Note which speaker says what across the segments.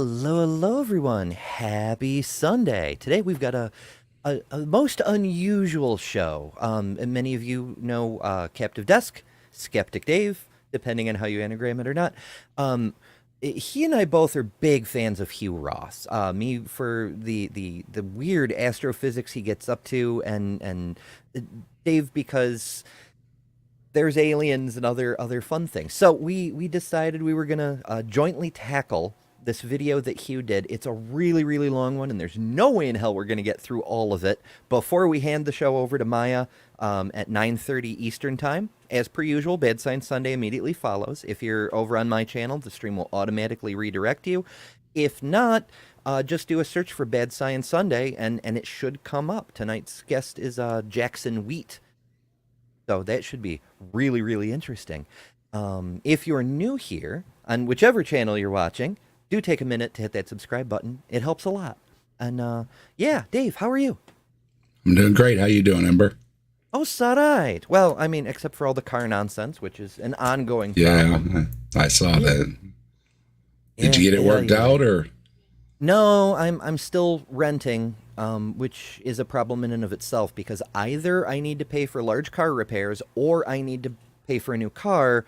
Speaker 1: Hello, everyone. Happy Sunday. Today we've got a most unusual show. And many of you know Captive Desk, Skeptic Dave, depending on how you anagram it or not. He and I both are big fans of Hugh Ross. Me for the weird astrophysics he gets up to, and Dave because there's aliens and other fun things. So we decided we were gonna jointly tackle this video that Hugh did. It's a really long one, and there's no way in hell we're gonna get through all of it before we hand the show over to Maya at 9:30 Eastern time. As per usual, Bad Science Sunday immediately follows. If you're over on my channel, the stream will automatically redirect you. If not, just do a search for Bad Science Sunday, and it should come up. Tonight's guest is Jackson Wheat. So that should be really interesting. If you're new here, on whichever channel you're watching, do take a minute to hit that subscribe button. It helps a lot. And yeah, Dave, how are you?
Speaker 2: I'm doing great. How you doing, Ember?
Speaker 1: Oh, so right. Well, I mean, except for all the car nonsense, which is an ongoing
Speaker 2: problem. Yeah, I saw that. Did you get it worked out, or?
Speaker 1: No, I'm still renting, which is a problem in and of itself, because either I need to pay for large car repairs or I need to pay for a new car,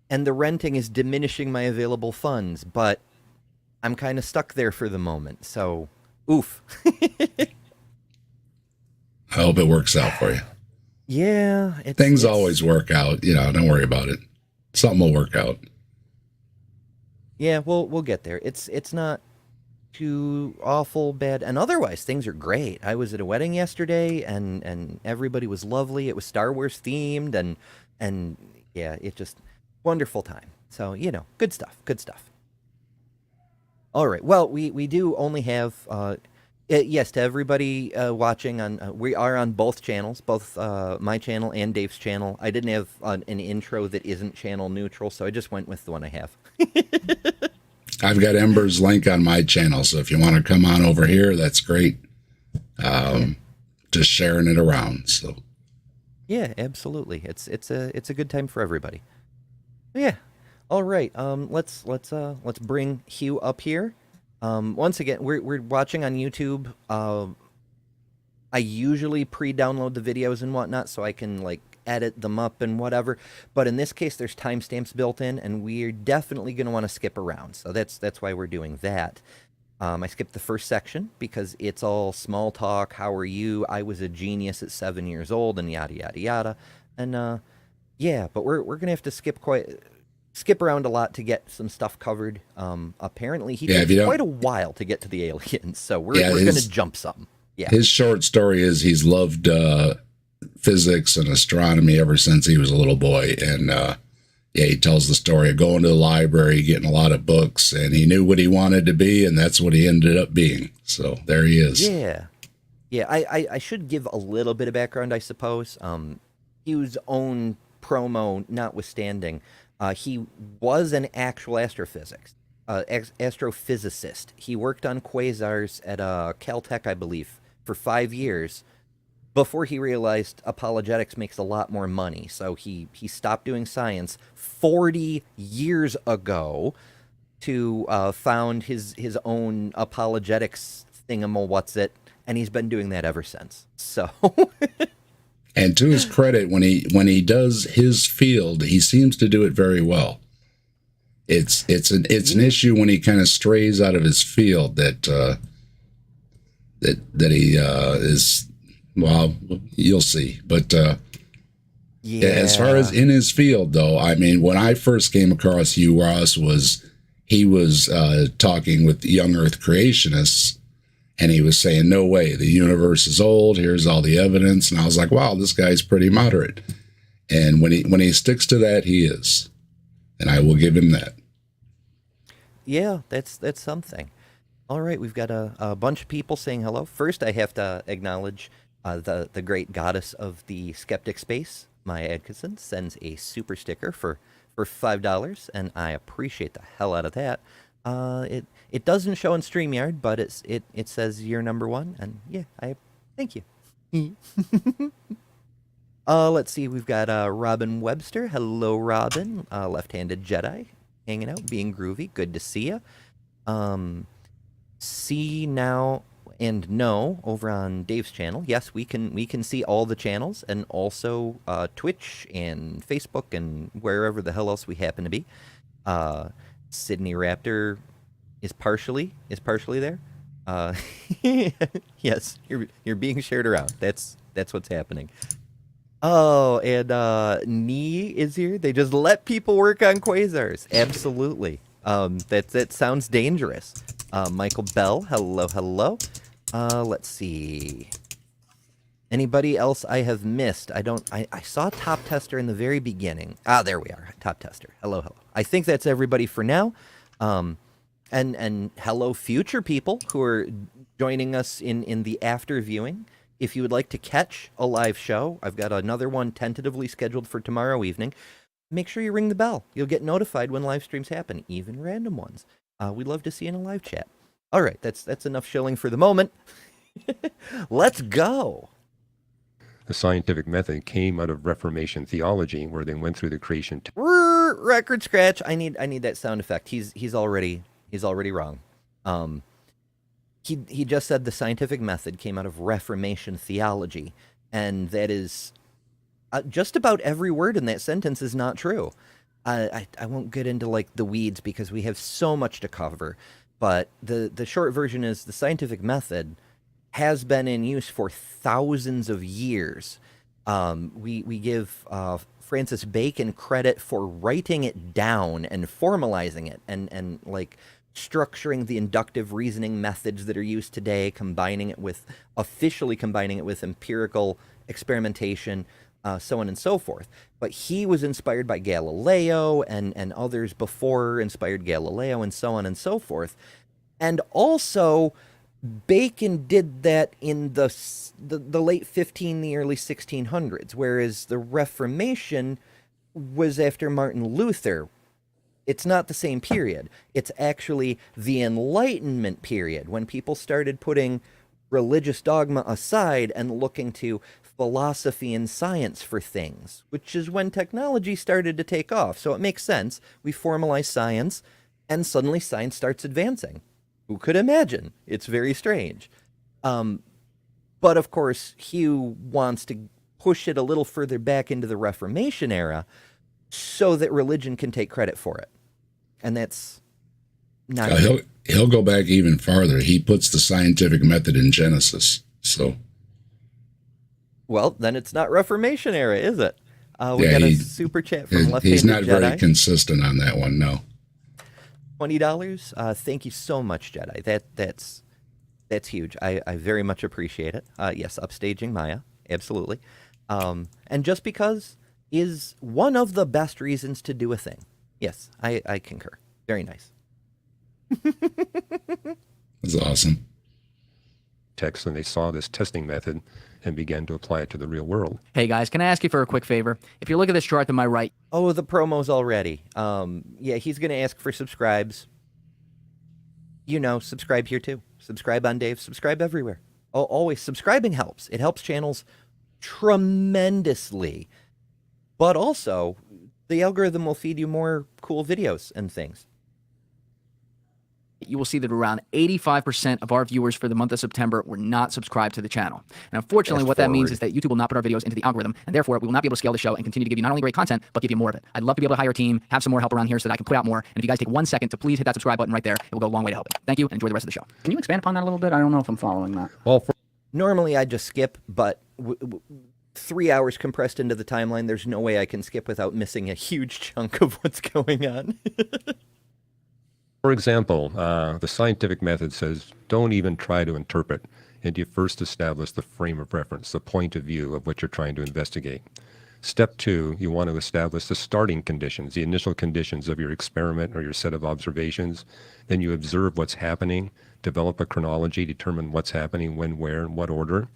Speaker 1: and the renting is diminishing my available funds, but I'm kind of stuck there for the moment, so oof.
Speaker 2: I hope it works out for you.
Speaker 1: Yeah.
Speaker 2: Things always work out, don't worry about it. Something will work out.
Speaker 1: Yeah, we'll get there. It's not too awful bad, and otherwise things are great. I was at a wedding yesterday, and everybody was lovely. It was Star Wars themed, and yeah, it just wonderful time. So good stuff. All right, well, we do only have yes, to everybody watching on we are on both channels, both my channel and Dave's channel. I didn't have an intro that isn't channel neutral, so I just went with the one I have.
Speaker 2: I've got Ember's link on my channel, so if you want to come on over here, that's great. Just sharing it around. So
Speaker 1: yeah, absolutely. It's a good time for everybody. Yeah. All right. Let's bring Hugh up here. Once again, we're watching on YouTube. I usually pre-download the videos and whatnot so I can edit them up and whatever, but in this case there's timestamps built in, and we're definitely going to want to skip around, so that's why we're doing that. I skipped the first section because it's all small talk. How are you? I was a genius at 7 years old, and yada yada yada. And yeah, but we're gonna have to skip around a lot to get some stuff covered. Apparently he takes quite a while to get to the aliens, so we're gonna jump some. Yeah,
Speaker 2: his short story is he's loved physics and astronomy ever since he was a little boy, and yeah, he tells the story of going to the library, getting a lot of books, and he knew what he wanted to be, and that's what he ended up being. So there he is.
Speaker 1: Yeah. I should give a little bit of background, I suppose. Hugh's own promo notwithstanding, he was an actual astrophysicist. He worked on quasars at Caltech, I believe, for 5 years before he realized apologetics makes a lot more money. So he stopped doing science 40 years ago to found his own apologetics thingamawhatsit, and he's been doing that ever since. So
Speaker 2: and to his credit, when he does his field, he seems to do it very well. It's an issue when he kind of strays out of his field that he is. Well, you'll see. But yeah. As far as in his field, though, I mean, when I first came across Hugh Ross, he was talking with the young Earth creationists, and he was saying, "No way, the universe is old. Here's all the evidence." And I was like, "Wow, this guy's pretty moderate." And when he sticks to that, he is, and I will give him that.
Speaker 1: Yeah, that's something. All right, we've got a bunch of people saying hello. First, I have to acknowledge the great goddess of the skeptic space, Maya Atkinson, sends a super sticker for $5, and I appreciate the hell out of that. It doesn't show on StreamYard, but it says you're number one, and yeah, I thank you. Let's see, we've got Robin Webster. Hello, Robin. Left-handed Jedi, hanging out, being groovy. Good to see you. See now and know over on Dave's channel. Yes, we can see all the channels, and also Twitch and Facebook and wherever the hell else we happen to be. Sydney Raptor is partially there. Yes, you're being shared around. That's what's happening. Oh, and Nee is here. They just let people work on quasars. Absolutely. That sounds dangerous. Michael Bell, hello. Let's see. Anybody else I have missed? I saw Top Tester in the very beginning. Ah, there we are. Top Tester. Hello. I think that's everybody for now. And hello, future people who are joining us in the after viewing. If you would like to catch a live show, I've got another one tentatively scheduled for tomorrow evening. Make sure you ring the bell. You'll get notified when live streams happen, even random ones. We'd love to see you in a live chat. All right, that's enough shilling for the moment. Let's go.
Speaker 3: The scientific method came out of Reformation theology, where they went through the creation.
Speaker 1: Record scratch. I need that sound effect. He's already wrong. He just said the scientific method came out of Reformation theology, and that is just about every word in that sentence is not true. I won't get into like the weeds because we have so much to cover, but the short version is the scientific method has been in use for thousands of years. We give Francis Bacon credit for writing it down and formalizing it and like structuring the inductive reasoning methods that are used today, officially combining it with empirical experimentation, so on and so forth. But he was inspired by Galileo, and others before inspired Galileo, and so on and so forth. And also, Bacon did that in the late the early 1600s, whereas the Reformation was after Martin Luther. It's not the same period. It's actually the Enlightenment period, when people started putting religious dogma aside and looking to philosophy and science for things, which is when technology started to take off. So it makes sense. We formalize science, and suddenly science starts advancing. Who could imagine? It's very strange. But of course, Hugh wants to push it a little further back into the Reformation era so that religion can take credit for it. And that's not...
Speaker 2: He'll go back even farther. He puts the scientific method in Genesis. So...
Speaker 1: Well, then it's not Reformation era, is it? We got a super chat from Left-Handed Jedi.
Speaker 2: He's not very consistent on that one, no.
Speaker 1: $20. Thank you so much, Jedi. That's huge. I very much appreciate it. Yes, upstaging Maya, absolutely. And just because is one of the best reasons to do a thing. Yes, I concur. Very nice.
Speaker 2: That's awesome.
Speaker 3: Text, and they saw this testing method and began to apply it to the real world.
Speaker 4: Hey guys, can I ask you for a quick favor? If you look at this chart to my right...
Speaker 1: Oh, the promos already. Yeah, he's going to ask for subscribes. Subscribe here too. Subscribe on Dave. Subscribe everywhere. Oh, always. Subscribing helps. It helps channels tremendously. But also, the algorithm will feed you more cool videos and things.
Speaker 4: You will see that around 85% of our viewers for the month of September were not subscribed to the channel. And unfortunately, what that means is that YouTube will not put our videos into the algorithm, and therefore we will not be able to scale the show and continue to give you not only great content, but give you more of it. I'd love to be able to hire a team, have some more help around here so that I can put out more. And if you guys take 1 second to please hit that subscribe button right there, it will go a long way to helping. Thank you, and enjoy the rest of the show.
Speaker 5: Can you expand upon that a little bit? I don't know if I'm following that.
Speaker 3: Well,
Speaker 1: normally I just skip, but 3 hours compressed into the timeline, there's no way I can skip without missing a huge chunk of what's going on.
Speaker 3: For example, the scientific method says don't even try to interpret, and you first establish the frame of reference, the point of view of what you're trying to investigate. Step 2, you want to establish the starting conditions, the initial conditions of your experiment or your set of observations. Then you observe what's happening, develop a chronology, determine what's happening, when, where, in what order.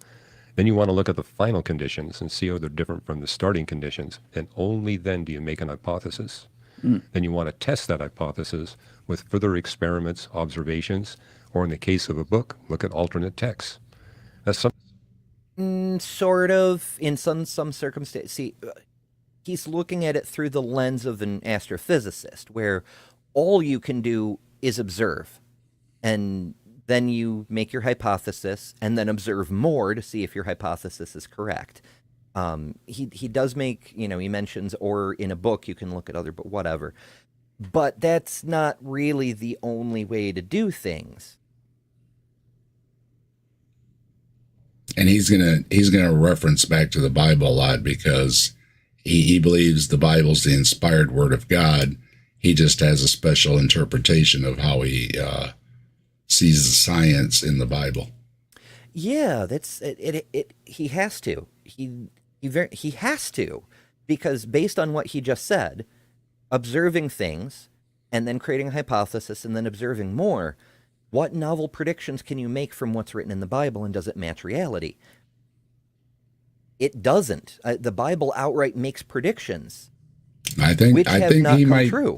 Speaker 3: Then you want to look at the final conditions and see how they're different from the starting conditions, and only then do you make an hypothesis. Then you want to test that hypothesis with further experiments, observations, or in the case of a book, look at alternate texts. That's
Speaker 1: sort of, in some circumstances. See, he's looking at it through the lens of an astrophysicist, where all you can do is observe. and then you make your hypothesis and then observe more to see if your hypothesis is correct. He does make, he mentions, or in a book you can look at other, but whatever. But that's not really the only way to do things.
Speaker 2: And he's gonna reference back to the Bible a lot because he believes the Bible's the inspired word of God. He just has a special interpretation of how he sees the science in the Bible.
Speaker 1: Yeah, that's it. He has to. He has to, because based on what he just said, observing things and then creating a hypothesis and then observing more, what novel predictions can you make from what's written in the Bible, and does it match reality? It doesn't. The Bible outright makes predictions.
Speaker 2: I think he might.
Speaker 1: True.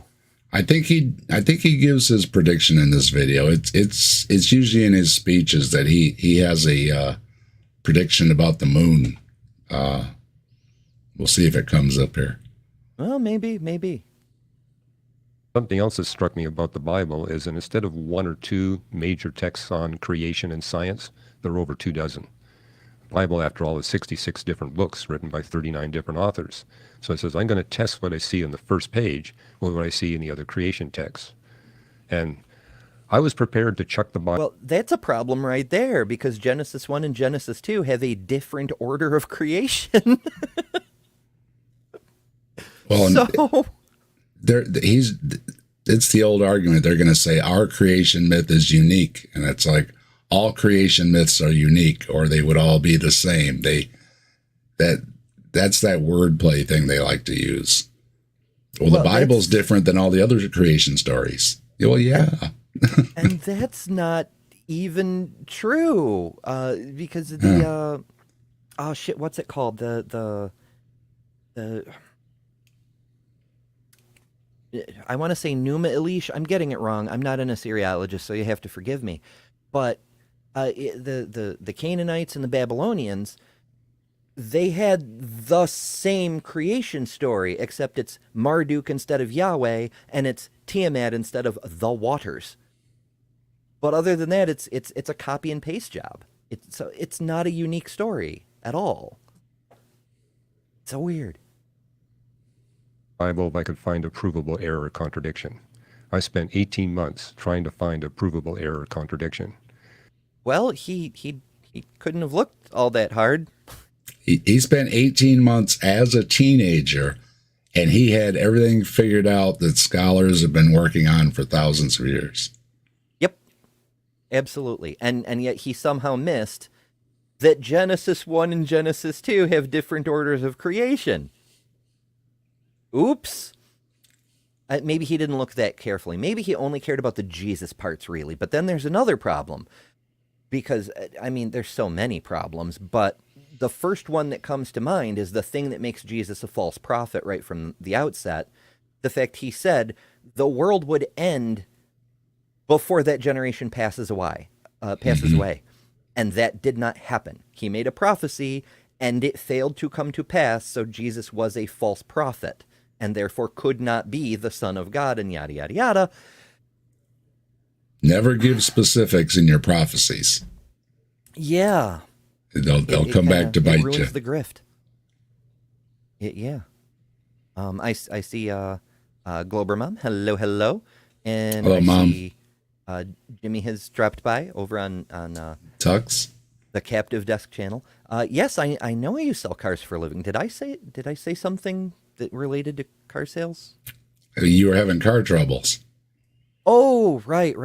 Speaker 2: I think he gives his prediction in this video. It's usually in his speeches that he has a prediction about the moon. We'll see if it comes up here.
Speaker 1: Well, maybe.
Speaker 3: Something else that struck me about the Bible is that instead of one or two major texts on creation and science, there are over 24. The Bible, after all, is 66 different books written by 39 different authors. So it says, I'm going to test what I see on the first page with what I see in the other creation texts. And I was prepared to chuck the Bible.
Speaker 1: Well, that's a problem right there, because Genesis 1 and Genesis 2 have a different order of creation.
Speaker 2: Well,
Speaker 1: so
Speaker 2: it's the old argument. They're going to say our creation myth is unique, and it's like all creation myths are unique, or they would all be the same. That's that wordplay thing they like to use. Well, the Bible's different than all the other creation stories. Well, yeah.
Speaker 1: And that's not even true, because oh shit, what's it called? The I want to say Numa Elish. I'm getting it wrong. I'm not an Assyriologist, so you have to forgive me. But the Canaanites and the Babylonians, they had the same creation story, except it's Marduk instead of Yahweh, and it's Tiamat instead of the waters. But other than that, it's a copy and paste job. It's not a unique story at all. It's so weird.
Speaker 3: Bible if I could find a provable error or contradiction. I spent 18 months trying to find a provable error or contradiction.
Speaker 1: Well, he couldn't have looked all that hard.
Speaker 2: He spent 18 months as a teenager, and he had everything figured out that scholars have been working on for thousands of years.
Speaker 1: Yep, absolutely. And yet he somehow missed that Genesis 1 and Genesis 2 have different orders of creation. Oops. Maybe he didn't look that carefully. Maybe he only cared about the Jesus parts, really. But then there's another problem. Because, I mean, there's so many problems. But the first one that comes to mind is the thing that makes Jesus a false prophet right from the outset. The fact he said the world would end before that generation passes away. And that did not happen. He made a prophecy, and it failed to come to pass, so Jesus was a false prophet, and therefore could not be the Son of God, and yada, yada, yada.
Speaker 2: Never give specifics in your prophecies.
Speaker 1: Yeah.
Speaker 2: They'll come back to bite you.
Speaker 1: It ruins the grift. Yeah. I see Glober Mom. Hello. And
Speaker 2: hello, Mom.
Speaker 1: See Jimmy has dropped by over on
Speaker 2: Tux,
Speaker 1: the Captive Desk channel. Yes, I know you sell cars for a living. Did I say something that related to car sales?
Speaker 2: You were having car troubles.
Speaker 1: Oh, right.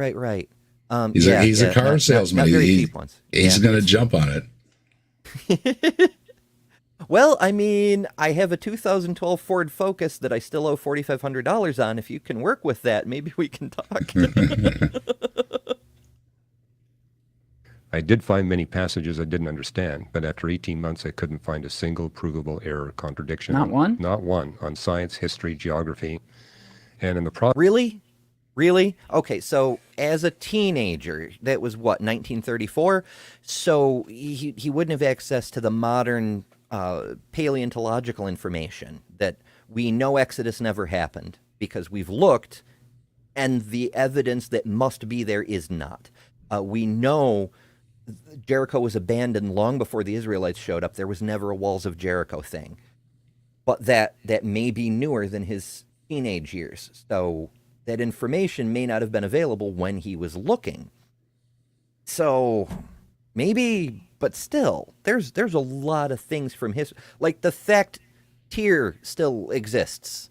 Speaker 2: He's a car salesman.
Speaker 1: Not very cheap ones.
Speaker 2: He's going to jump on it.
Speaker 1: Well, I mean, I have a 2012 Ford Focus that I still owe $4,500 on. If you can work with that, maybe we can talk.
Speaker 3: I did find many passages I didn't understand, but after 18 months, I couldn't find a single provable error or contradiction.
Speaker 5: Not one?
Speaker 3: Not one on science, history, geography. And in the process.
Speaker 1: Really? Okay, so as a teenager, that was what, 1934? So he wouldn't have access to the modern paleontological information that we know Exodus never happened, because we've looked and the evidence that must be there is not. We know Jericho was abandoned long before the Israelites showed up. There was never a Walls of Jericho thing. But that may be newer than his teenage years. So that information may not have been available when he was looking. So maybe, but still, there's a lot of things from his, like the fact Tyr still exists,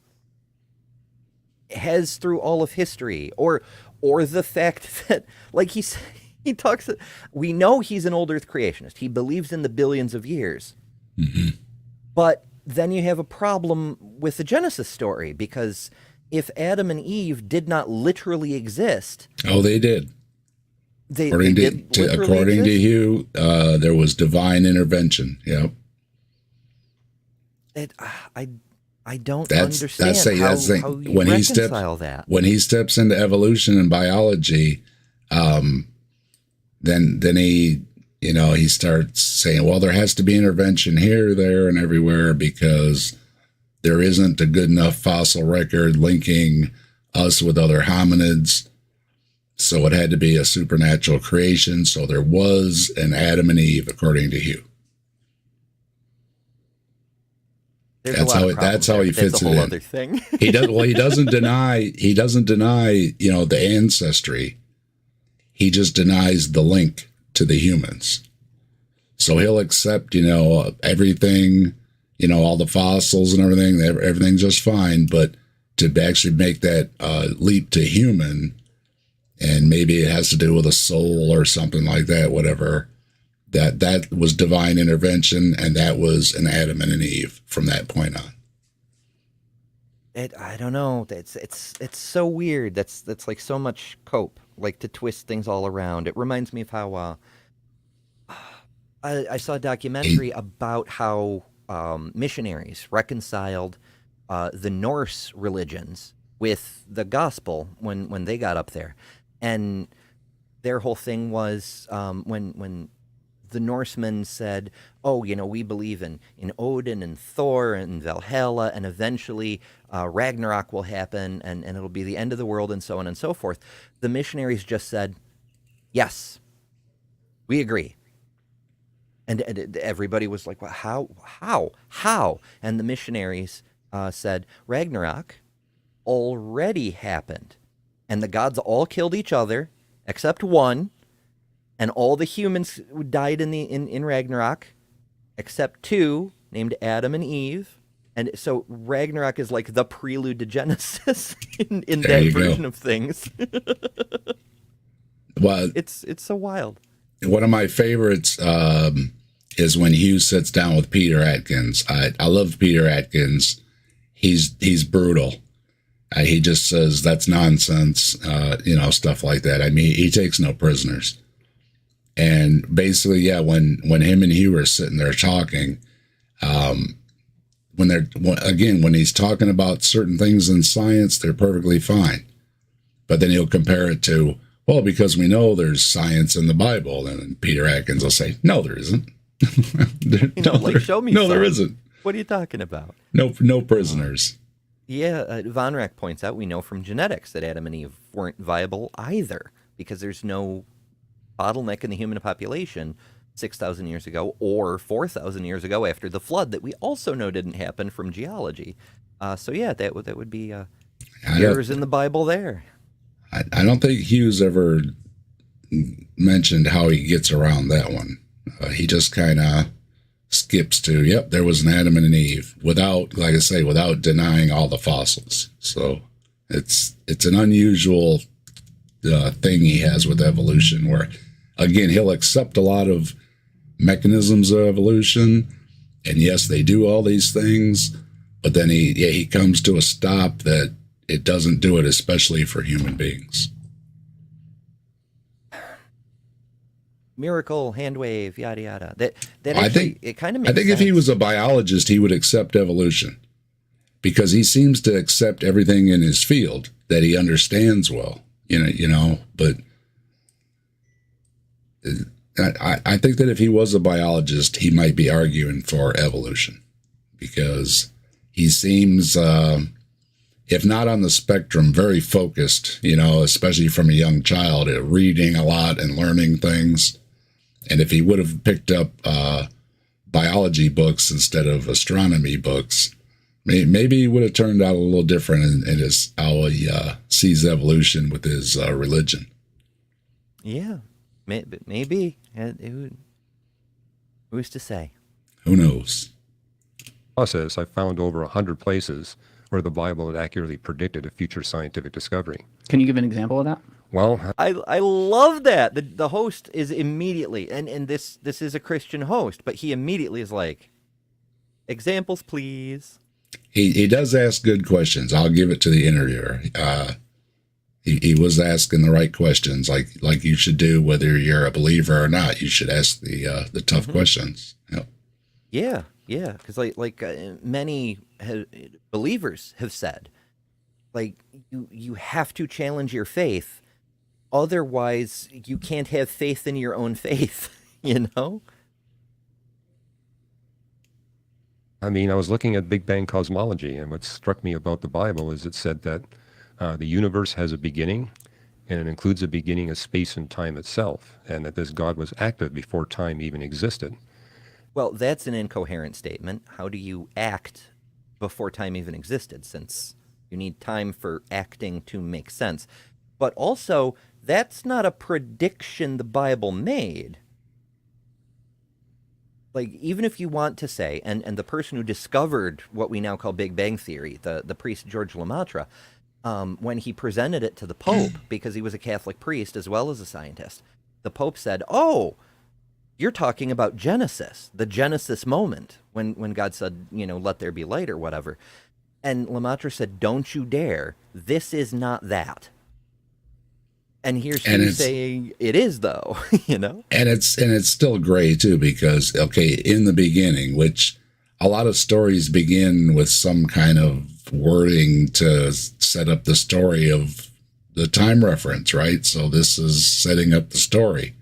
Speaker 1: has through all of history, or the fact that, like he talks, we know he's an old Earth creationist. He believes in the billions of years.
Speaker 2: Mm-hmm.
Speaker 1: But then you have a problem with the Genesis story, because if Adam and Eve did not literally exist...
Speaker 2: Oh, they did. According to Hugh, there was divine intervention. Yep.
Speaker 1: I don't understand how you
Speaker 2: when
Speaker 1: reconcile that.
Speaker 2: When he steps into evolution and biology, then he, he starts saying, well, there has to be intervention here, there, and everywhere, because there isn't a good enough fossil record linking us with other hominids. So it had to be a supernatural creation. So there was an Adam and Eve, according to Hugh. That's how he fits it in.
Speaker 1: Other thing.
Speaker 2: He doesn't deny the ancestry. He just denies the link to the humans. So he'll accept, everything, all the fossils and everything. Everything's just fine, but to actually make that leap to human, and maybe it has to do with a soul or something like that, whatever. That was divine intervention, and that was an Adam and an Eve from that point on.
Speaker 1: I don't know. It's so weird. That's like so much cope, like to twist things all around. It reminds me of how I saw a documentary about how missionaries reconciled the Norse religions with the gospel when they got up there, and their whole thing was when the Norsemen said, oh, we believe in Odin and Thor and Valhalla, and eventually Ragnarok will happen, and it'll be the end of the world, and so on and so forth. The missionaries just said, yes, we agree. And everybody was like, well, how? And the missionaries said, Ragnarok already happened, and the gods all killed each other except one. And all the humans died in Ragnarok, except two, named Adam and Eve. And so Ragnarok is like the prelude to Genesis in that version of things.
Speaker 2: Well,
Speaker 1: it's so wild.
Speaker 2: One of my favorites is when Hugh sits down with Peter Atkins. I love Peter Atkins. He's brutal. He just says that's nonsense, stuff like that. I mean, he takes no prisoners. And basically, when him and Hugh are sitting there talking, when he's talking about certain things in science, they're perfectly fine. But then he'll compare it to, well, because we know there's science in the Bible. And Peter Atkins will say, no, there isn't.
Speaker 1: Show me.
Speaker 2: No, there isn't.
Speaker 1: What are you talking about?
Speaker 2: No prisoners.
Speaker 1: Von Rack points out we know from genetics that Adam and Eve weren't viable either, because there's no bottleneck in the human population 6,000 years ago or 4,000 years ago after the flood that we also know didn't happen from geology. That would be errors in the Bible there.
Speaker 2: I don't think Hugh's ever mentioned how he gets around that one. He just kind of skips to, yep, there was an Adam and an Eve without denying all the fossils. So it's an unusual thing he has with evolution, where again he'll accept a lot of mechanisms of evolution, and yes, they do all these things, but then he comes to a stop that it doesn't do it, especially for human beings.
Speaker 1: Miracle, hand wave, yada yada. It kind of makes sense.
Speaker 2: I think if he was a biologist, he would accept evolution, because he seems to accept everything in his field that he understands well. But I think that if he was a biologist, he might be arguing for evolution, because he seems if not on the spectrum, very focused, you know, especially from a young child, reading a lot and learning things. And if he would have picked up biology books instead of astronomy books, maybe he would have turned out a little different in his, how he sees evolution with his religion.
Speaker 1: Yeah, maybe. Who's to say?
Speaker 2: Who knows?
Speaker 3: Process, I found over 100 places where the Bible had accurately predicted a future scientific discovery.
Speaker 5: Can you give an example of that?
Speaker 3: Well,
Speaker 1: I love that. The host is immediately, and this is a Christian host, but he immediately is like, examples, please.
Speaker 2: He does ask good questions. I'll give it to the interviewer. He was asking the right questions, like you should do, whether you're a believer or not. You should ask the tough questions. Yep.
Speaker 1: Yeah, because like many believers have said, like you have to challenge your faith, otherwise you can't have faith in your own faith. You know.
Speaker 3: I mean, I was looking at Big Bang cosmology, and what struck me about the Bible is it said that the universe has a beginning, and it includes a beginning of space and time itself, and that this God was active before time even existed.
Speaker 1: Well, that's an incoherent statement. How do you act before time even existed, since you need time for acting to make sense? But also, that's not a prediction the Bible made. Like, even if you want to say, and the person who discovered what we now call Big Bang Theory, the priest George Lemaitre, when he presented it to the Pope, because he was a Catholic priest as well as a scientist, the Pope said, "Oh, you're talking about Genesis, the Genesis moment, when God said, you know, let there be light," or whatever. And Lemaitre said, "Don't you dare. This is not that." And here's you saying it is, though, you know?
Speaker 2: And it's still gray, too, because, okay, in the beginning, which a lot of stories begin with some kind of wording to set up the story of the time reference, right? So this is setting up the story.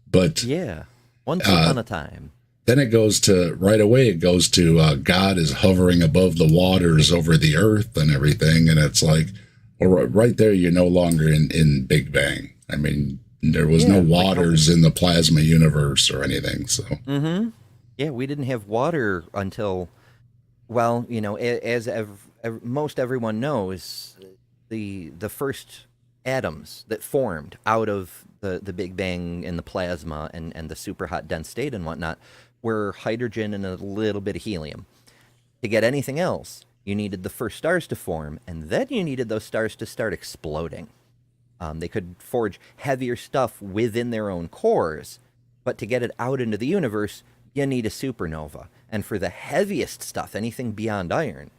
Speaker 2: But
Speaker 1: yeah, once upon a time.
Speaker 2: Then it goes to, right away, it goes to God is hovering above the waters over the earth and everything. And it's like, well, right there, you're no longer in Big Bang. I mean, there was no waters in the plasma universe or anything. So,
Speaker 1: yeah, we didn't have water until, well, you know, as most everyone knows, the first atoms that formed out of the Big Bang and the plasma and the super hot dense state and whatnot were hydrogen and a little bit of helium. To get anything else, you needed the first stars to form, and then you needed those stars to start exploding. They could forge heavier stuff within their own cores, but to get it out into the universe, you need a supernova. And for the heaviest stuff, anything beyond iron,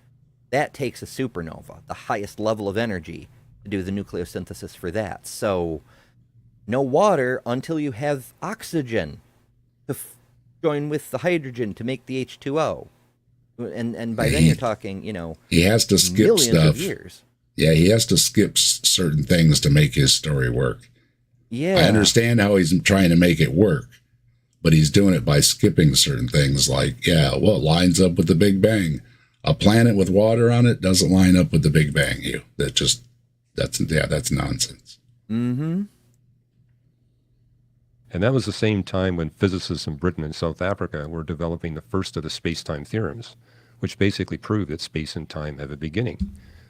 Speaker 1: that takes a supernova, the highest level of energy, to do the nucleosynthesis for that. So no water until you have oxygen to join with the hydrogen to make the H2O. And by then you're talking, you know,
Speaker 2: he has to skip
Speaker 1: millions
Speaker 2: stuff.
Speaker 1: Of years.
Speaker 2: Yeah, he has to skip certain things to make his story work.
Speaker 1: Yeah.
Speaker 2: I understand how he's trying to make it work, but he's doing it by skipping certain things like, yeah, well, it lines up with the Big Bang. A planet with water on it doesn't line up with the Big Bang. That's nonsense.
Speaker 1: Mm-hmm.
Speaker 3: And that was the same time when physicists in Britain and South Africa were developing the first of the space-time theorems, which basically proved that space and time have a beginning.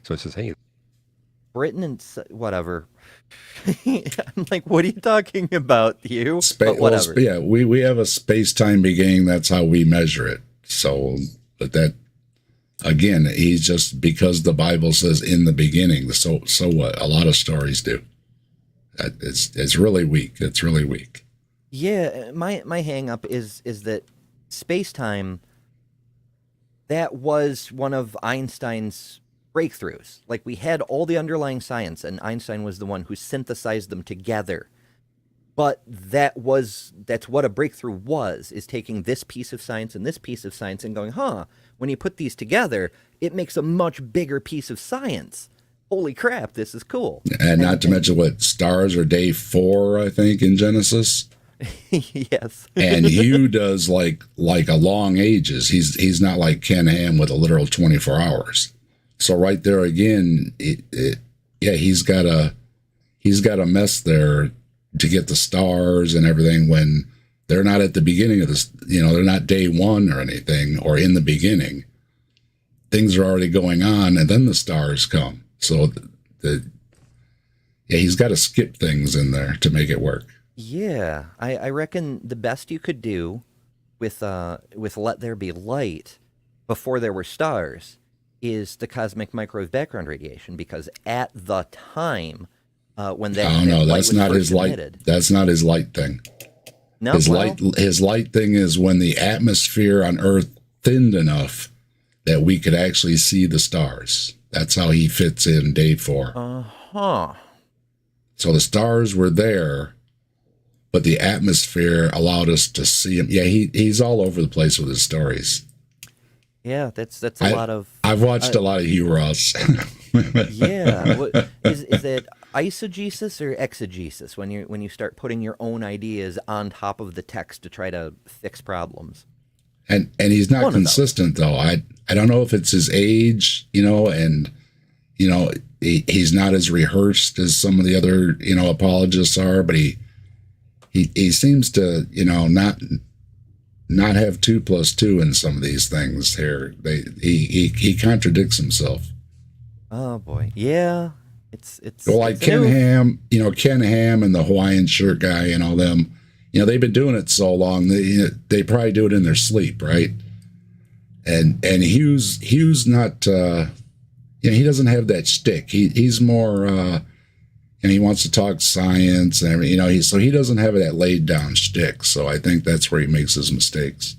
Speaker 3: So it says, hey,
Speaker 1: Britain and whatever. I'm like, what are you talking about, Hugh? But whatever.
Speaker 2: Well, yeah, we have a space-time beginning. That's how we measure it. So, but that, again, he's just, because the Bible says in the beginning, so what? A lot of stories do. It's really weak. It's really weak.
Speaker 1: Yeah, my hang up is that space-time, that was one of Einstein's breakthroughs. Like, we had all the underlying science, and Einstein was the one who synthesized them together. But that's what a breakthrough was, is taking this piece of science and this piece of science and going, when you put these together, it makes a much bigger piece of science. Holy crap, this is cool.
Speaker 2: And not to mention what stars are day 4, I think, in Genesis.
Speaker 1: Yes.
Speaker 2: And Hugh does like a long ages. He's not like Ken Ham with a literal 24 hours. So right there again, he's got a mess there to get the stars and everything when they're not at the beginning of this. They're not day one or anything or in the beginning. Things are already going on, and then the stars come. So he's got to skip things in there to make it work.
Speaker 1: Yeah, I reckon the best you could do with Let There Be Light before there were stars is the cosmic microwave background radiation, because at the time when that
Speaker 2: no,
Speaker 1: light
Speaker 2: that's
Speaker 1: was
Speaker 2: not
Speaker 1: first
Speaker 2: his light.
Speaker 1: emitted,
Speaker 2: That's not his light thing.
Speaker 1: no,
Speaker 2: His light thing is when the atmosphere on Earth thinned enough that we could actually see the stars. That's how he fits in day 4. So the stars were there, but the atmosphere allowed us to see him. Yeah, he's all over the place with his stories.
Speaker 1: Yeah, that's a lot of.
Speaker 2: I've watched a lot of Hugh Ross.
Speaker 1: Yeah, is it eisegesis or exegesis when you start putting your own ideas on top of the text to try to fix problems?
Speaker 2: And he's not consistent though. I don't know if it's his age, and he's not as rehearsed as some of the other apologists are, but he seems to not have 2 + 2 in some of these things here. He contradicts himself.
Speaker 1: Oh boy, yeah, it's
Speaker 2: well, like Ken Ham, Ken Ham and the Hawaiian shirt guy and all them. They've been doing it so long, they probably do it in their sleep, right? And Hugh's not, he doesn't have that shtick. He's more, and he wants to talk science and everything, so he doesn't have that laid down shtick. So I think that's where he makes his mistakes.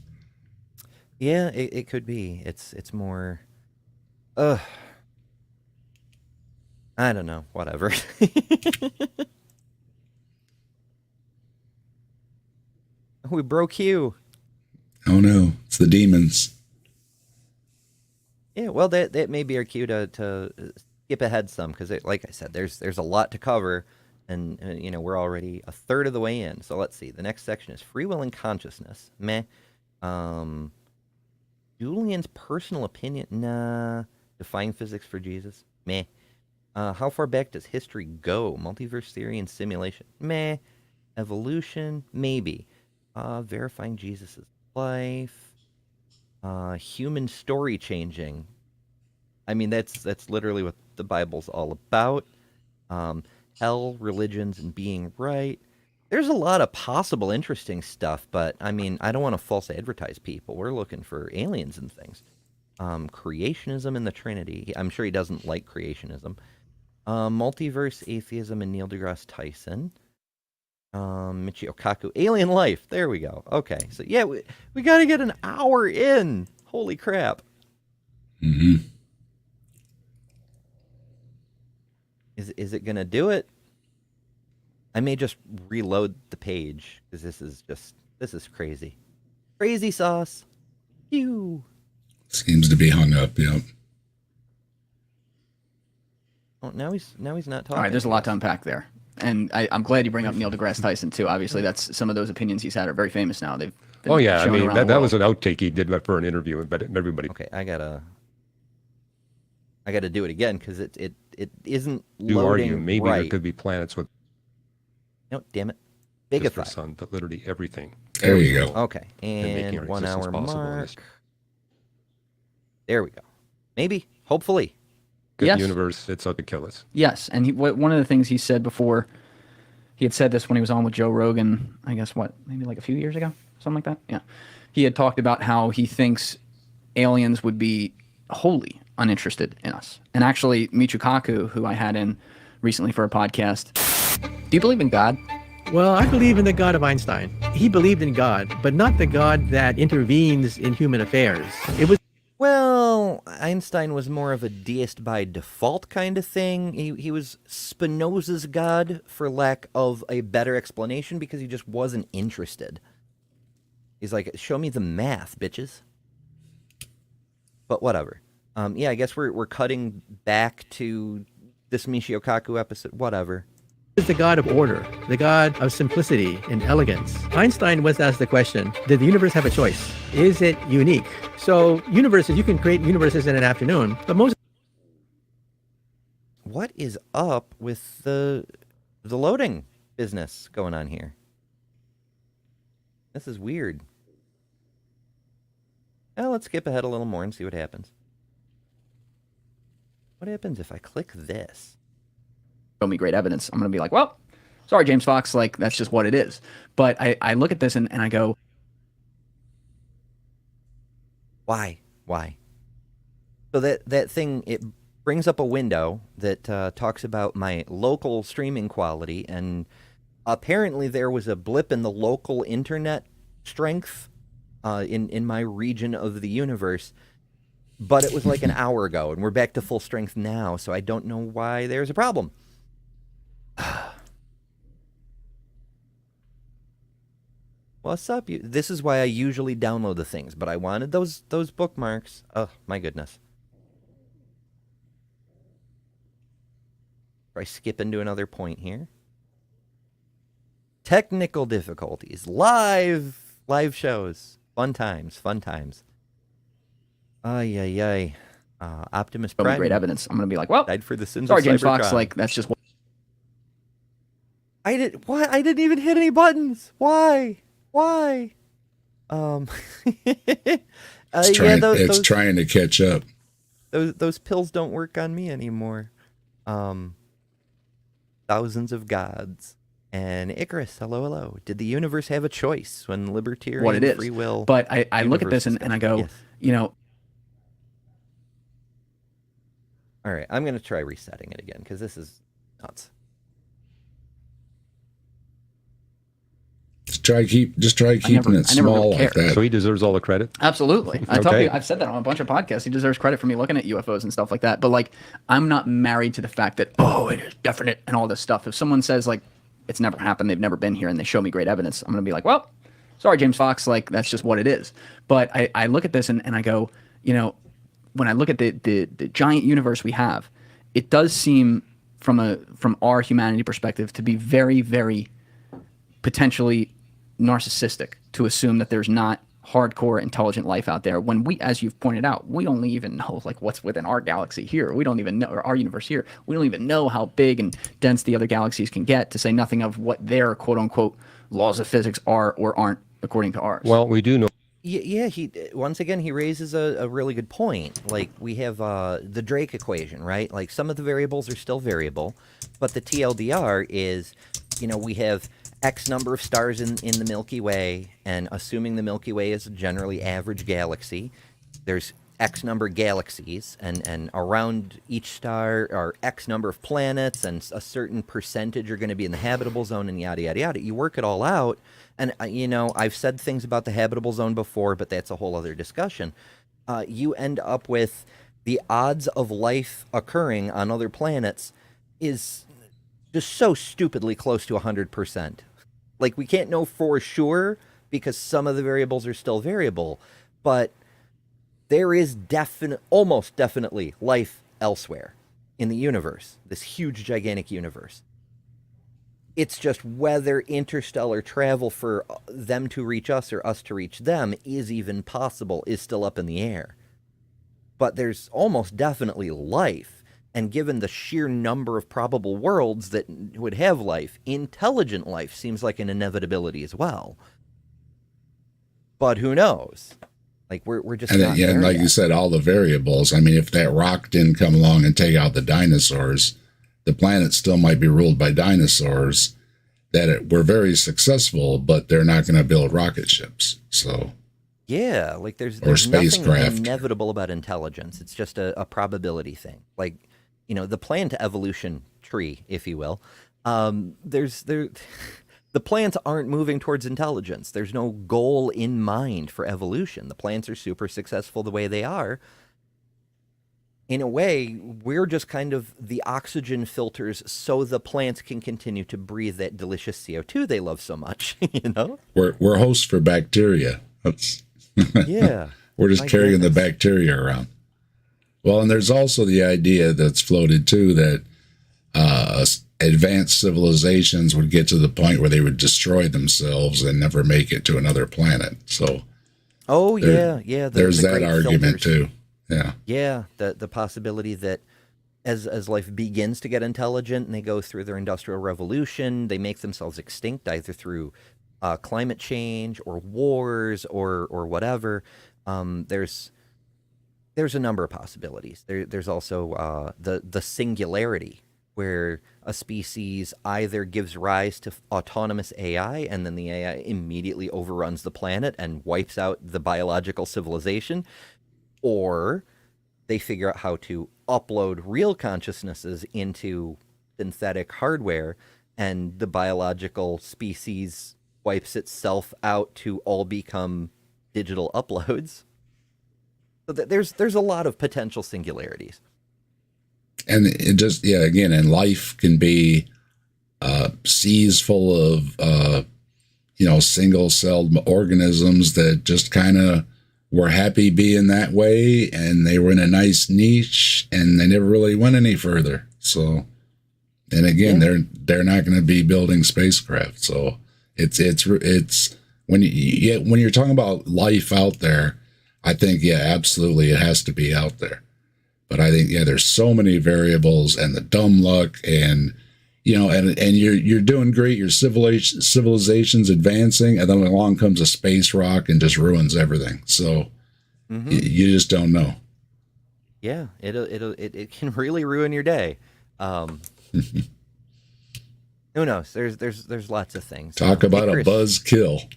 Speaker 1: Yeah, it could be. It's more, I don't know, whatever. We broke Hugh.
Speaker 2: Oh no, it's the demons.
Speaker 1: Yeah, well, that may be our cue to skip ahead some, because like I said, there's a lot to cover, and we're already a third of the way in. So let's see. The next section is free will and consciousness. Meh. Julian's personal opinion. Nah. Defying physics for Jesus. Meh. How far back does history go? Multiverse theory and simulation. Meh. Evolution. Maybe. Verifying Jesus' life. Human story changing. I mean, that's literally what the Bible's all about. Hell, religions, and being right. There's a lot of possible interesting stuff, but I mean, I don't want to false advertise people. We're looking for aliens and things. Creationism and the Trinity. I'm sure he doesn't like creationism. Multiverse atheism and Neil deGrasse Tyson. Michio Kaku, alien life. There we go. Okay, so yeah, we got to get an hour in. Holy crap!
Speaker 2: Mm-hmm.
Speaker 1: Is it gonna do it? I may just reload the page because this is crazy, crazy sauce. Phew.
Speaker 2: Seems to be hung up. Yep.
Speaker 1: Oh, now he's not talking.
Speaker 5: All right, there's a lot to unpack there. And I'm glad you bring up Neil deGrasse Tyson, too. Obviously, that's some of those opinions he's had are very famous now. They've been
Speaker 3: I
Speaker 5: shown
Speaker 3: mean,
Speaker 5: around the
Speaker 3: that
Speaker 5: world.
Speaker 3: was an outtake he did for an interview, but everybody.
Speaker 1: Okay, I gotta do it again because it isn't
Speaker 3: You
Speaker 1: loading
Speaker 3: argue maybe
Speaker 1: right.
Speaker 3: there could be planets with
Speaker 1: No, damn it.
Speaker 3: just
Speaker 1: Big
Speaker 3: the sun, but literally everything.
Speaker 2: There you go.
Speaker 1: Okay,
Speaker 3: making
Speaker 1: and
Speaker 3: our
Speaker 1: 1
Speaker 3: existence
Speaker 1: hour
Speaker 3: possible
Speaker 1: mark.
Speaker 3: is-
Speaker 1: There we go. Maybe, hopefully.
Speaker 3: Good
Speaker 5: Yes.
Speaker 3: universe, it's out to kill us.
Speaker 5: Yes, and one of the things he said before, he had said this when he was on with Joe Rogan, I guess, maybe like a few years ago? Something like that? Yeah. He had talked about how he thinks aliens would be wholly uninterested in us. And actually, Michio Kaku, who I had in recently for a podcast, do you believe in God?
Speaker 6: Well, I believe in the God of Einstein. He believed in God, but not the God that intervenes in human affairs. It was
Speaker 1: Well, Einstein was more of a deist by default kind of thing. He was Spinoza's God, for lack of a better explanation, because he just wasn't interested. He's like, show me the math, bitches. But whatever. Yeah, I guess we're cutting back to this Michio Kaku episode. Whatever.
Speaker 6: the God of order, the God of simplicity and elegance. Einstein was asked the question, did the universe have a choice? Is it unique? So universes, you can create universes in an afternoon, but most
Speaker 1: what is up with the loading business going on here? This is weird. Well, let's skip ahead a little more and see what happens. What happens if I click this?
Speaker 5: Show me great evidence. I'm going to be like, well, sorry, James Fox, like, that's just what it is. But I look at this and I go,
Speaker 1: Why? So that thing, it brings up a window that talks about my local streaming quality, and apparently there was a blip in the local internet strength in my region of the universe, but it was like an hour ago, and we're back to full strength now, so I don't know why there's a problem. What's up? This is why I usually download the things, but I wanted those bookmarks. Oh, my goodness. I skip into another point here. Technical difficulties. Live shows. Fun times. Ay. Optimus
Speaker 5: show me
Speaker 1: Prime.
Speaker 5: great evidence. I'm going to be like, well,
Speaker 1: Died for the sins
Speaker 5: sorry,
Speaker 1: of
Speaker 5: James Fox,
Speaker 1: Cybertron.
Speaker 5: like, that's just what.
Speaker 1: I didn't even hit any buttons. Why?
Speaker 2: It's trying to catch up.
Speaker 1: Those pills don't work on me anymore. Thousands of gods. And Icarus, hello. Did the universe have a choice when libertarian
Speaker 5: What it is.
Speaker 1: free will?
Speaker 5: But I look at this and I go,
Speaker 1: Yes.
Speaker 5: you know,
Speaker 1: All right, I'm going to try resetting it again because this is nuts.
Speaker 2: Just try keeping it small
Speaker 5: really
Speaker 2: like that.
Speaker 3: So he deserves all the credit.
Speaker 5: absolutely. I tell
Speaker 3: Okay.
Speaker 5: you, I've said that on a bunch of podcasts. He deserves credit for me looking at UFOs and stuff like that. But like, I'm not married to the fact that, oh, it is definite and all this stuff. If someone says like, it's never happened, they've never been here, and they show me great evidence, I'm going to be like, well, sorry, James Fox, like, that's just what it is. But I look at this and I go, you know, when I look at the giant universe we have, it does seem from our humanity perspective to be very, very potentially narcissistic to assume that there's not hardcore intelligent life out there when we, as you've pointed out, we only even know like what's within our galaxy here. We don't even know, or our universe here. We don't even know how big and dense the other galaxies can get, to say nothing of what their quote unquote laws of physics are or aren't according to ours.
Speaker 3: Well, we do know.
Speaker 1: Yeah, he once again he raises a really good point. Like we have the Drake equation, right? Like some of the variables are still variable, but the TLDR is, you know, we have X number of stars in the Milky Way, and assuming the Milky Way is a generally average galaxy, there's X number of galaxies, and around each star are X number of planets, and a certain percentage are going to be in the habitable zone, and yada, yada, yada. You work it all out, and, you know, I've said things about the habitable zone before, but that's a whole other discussion. You end up with the odds of life occurring on other planets is just so stupidly close to 100%. Like, we can't know for sure because some of the variables are still variable, but there is almost definitely life elsewhere in the universe, this huge, gigantic universe. It's just whether interstellar travel for them to reach us or us to reach them is even possible is still up in the air. But there's almost definitely life. And given the sheer number of probable worlds that would have life, intelligent life seems like an inevitability as well. But who knows? Like, we're just not there
Speaker 2: and like
Speaker 1: yet.
Speaker 2: you said, all the variables. I mean, if that rock didn't come along and take out the dinosaurs, the planet still might be ruled by dinosaurs that were very successful, but they're not going to build rocket ships. So,
Speaker 1: yeah, like there's nothing
Speaker 2: spacecraft.
Speaker 1: inevitable about intelligence. It's just a probability thing. Like, you know, the plant evolution tree, if you will. The plants aren't moving towards intelligence. There's no goal in mind for evolution. The plants are super successful the way they are. In a way, we're just kind of the oxygen filters so the plants can continue to breathe that delicious CO2 they love so much, you know?
Speaker 2: we're hosts for bacteria. That's
Speaker 1: Yeah.
Speaker 2: we're just
Speaker 1: My
Speaker 2: carrying
Speaker 1: goodness.
Speaker 2: the bacteria around. Well, and there's also the idea that's floated too that advanced civilizations would get to the point where they would destroy themselves and never make it to another planet. So,
Speaker 1: Oh, yeah.
Speaker 2: there's
Speaker 1: the
Speaker 2: that
Speaker 1: great
Speaker 2: argument
Speaker 1: filters.
Speaker 2: too. Yeah.
Speaker 1: Yeah, the possibility that as life begins to get intelligent and they go through their industrial revolution, they make themselves extinct either through climate change or wars or whatever. There's a number of possibilities. There's also the singularity, where a species either gives rise to autonomous AI and then the AI immediately overruns the planet and wipes out the biological civilization, or they figure out how to upload real consciousnesses into synthetic hardware and the biological species wipes itself out to all become digital uploads. So there's a lot of potential singularities.
Speaker 2: And it just, yeah, again, and life can be seas full of, single-celled organisms that just kind of were happy being that way, and they were in a nice niche, and they never really went any further. So, and again, they're not going to be building spacecraft. So it's when you're talking about life out there, I think, yeah, absolutely, it has to be out there. But I think, yeah, there's so many variables and the dumb luck and, and you're doing great. Your civilization's advancing, and then along comes a space rock and just ruins everything. So you just don't know.
Speaker 1: Yeah, it can really ruin your day. Who knows? There's lots of things.
Speaker 2: Talk about
Speaker 1: Icarus,
Speaker 2: a buzzkill.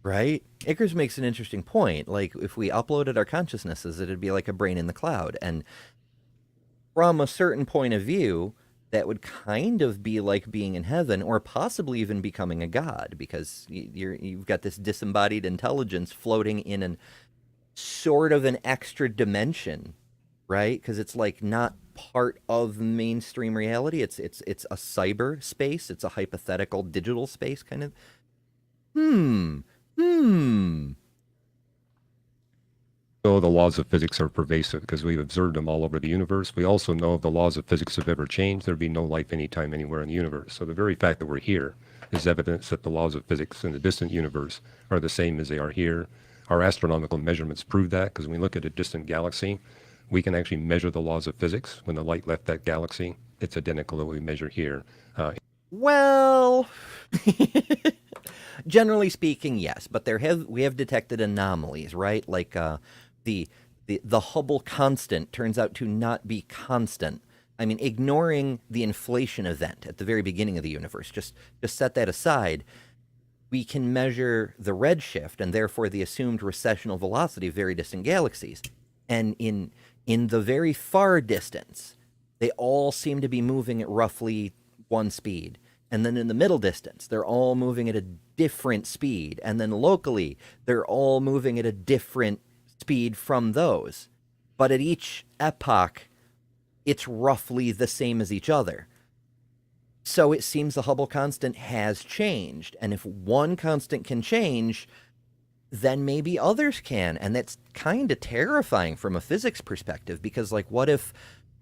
Speaker 1: right? Icarus makes an interesting point. Like, if we uploaded our consciousnesses, it'd be like a brain in the cloud. And from a certain point of view, that would kind of be like being in heaven, or possibly even becoming a god, because you've got this disembodied intelligence floating in an sort of an extra dimension, right? Because it's like not part of mainstream reality. It's a cyber space. It's a hypothetical digital space kind of.
Speaker 3: So the laws of physics are pervasive because we've observed them all over the universe. We also know if the laws of physics have ever changed, there'd be no life anytime, anywhere in the universe. So the very fact that we're here is evidence that the laws of physics in the distant universe are the same as they are here. Our astronomical measurements prove that, because when we look at a distant galaxy, we can actually measure the laws of physics. When the light left that galaxy, it's identical to what we measure here.
Speaker 1: Well, generally speaking, yes, but we have detected anomalies, right? Like the Hubble constant turns out to not be constant. I mean, ignoring the inflation event at the very beginning of the universe, just set that aside. We can measure the redshift and therefore the assumed recessional velocity of very distant galaxies, and in the very far distance, they all seem to be moving at roughly one speed. And then in the middle distance, they're all moving at a different speed. And then locally, they're all moving at a different speed from those. But at each epoch, it's roughly the same as each other. So it seems the Hubble constant has changed. And if one constant can change, then maybe others can. And that's kind of terrifying from a physics perspective, because, like, what if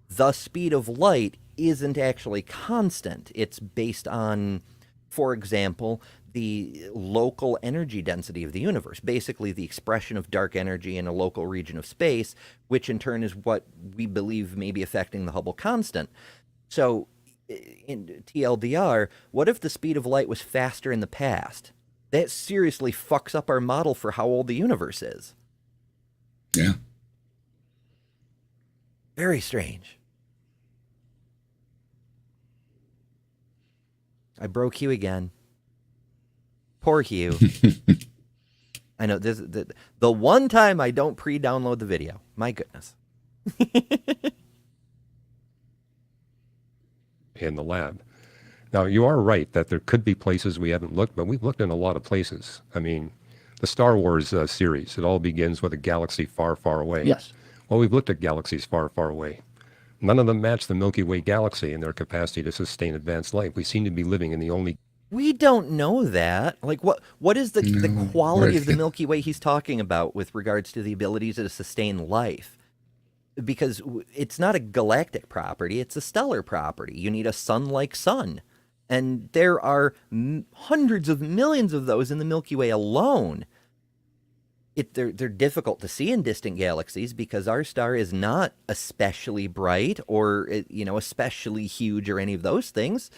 Speaker 1: the speed of light isn't actually constant? It's based on, for example, the local energy density of the universe, basically the expression of dark energy in a local region of space, which in turn is what we believe may be affecting the Hubble constant. So, in TLDR, what if the speed of light was faster in the past? That seriously fucks up our model for how old the universe is.
Speaker 2: Yeah.
Speaker 1: Very strange. I broke Hugh again. Poor Hugh. I know this the one time I don't pre-download the video. My goodness.
Speaker 3: In the lab. Now, you are right that there could be places we haven't looked, but we've looked in a lot of places. I mean, the Star Wars series, it all begins with a galaxy far, far away.
Speaker 5: Yes.
Speaker 3: Well, we've looked at galaxies far, far away. None of them match the Milky Way galaxy in their capacity to sustain advanced life. We seem to be living in the only...
Speaker 1: We don't know that. Like, what is the quality of the Milky Way he's talking about with regards to the ability to sustain life? Because it's not a galactic property, it's a stellar property. You need a sun-like sun. And there are hundreds of millions of those in the Milky Way alone. they're difficult to see in distant galaxies because our star is not especially bright or, especially huge or any of those things.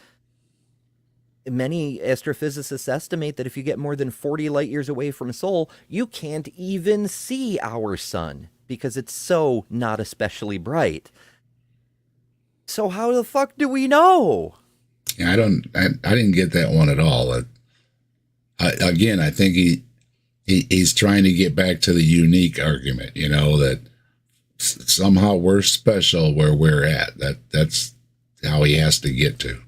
Speaker 1: Many astrophysicists estimate that if you get more than 40 light years away from Sol, you can't even see our sun because it's so not especially bright. So how the fuck do we know?
Speaker 2: Yeah, I didn't get that one at all. Again, I think he's trying to get back to the unique argument, that somehow we're special where we're at. That's how he has to get to.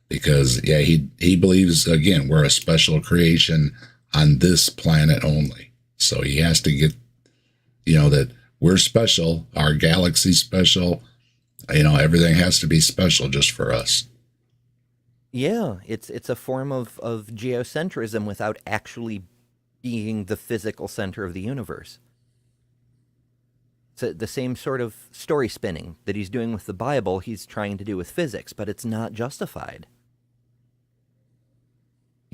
Speaker 2: Because, yeah, he believes, again, we're a special creation on this planet only. So he has to get, that we're special, our galaxy's special, everything has to be special just for us.
Speaker 1: Yeah, it's a form of geocentrism without actually being the physical center of the universe. It's the same sort of story spinning that he's doing with the Bible, he's trying to do with physics, but it's not justified.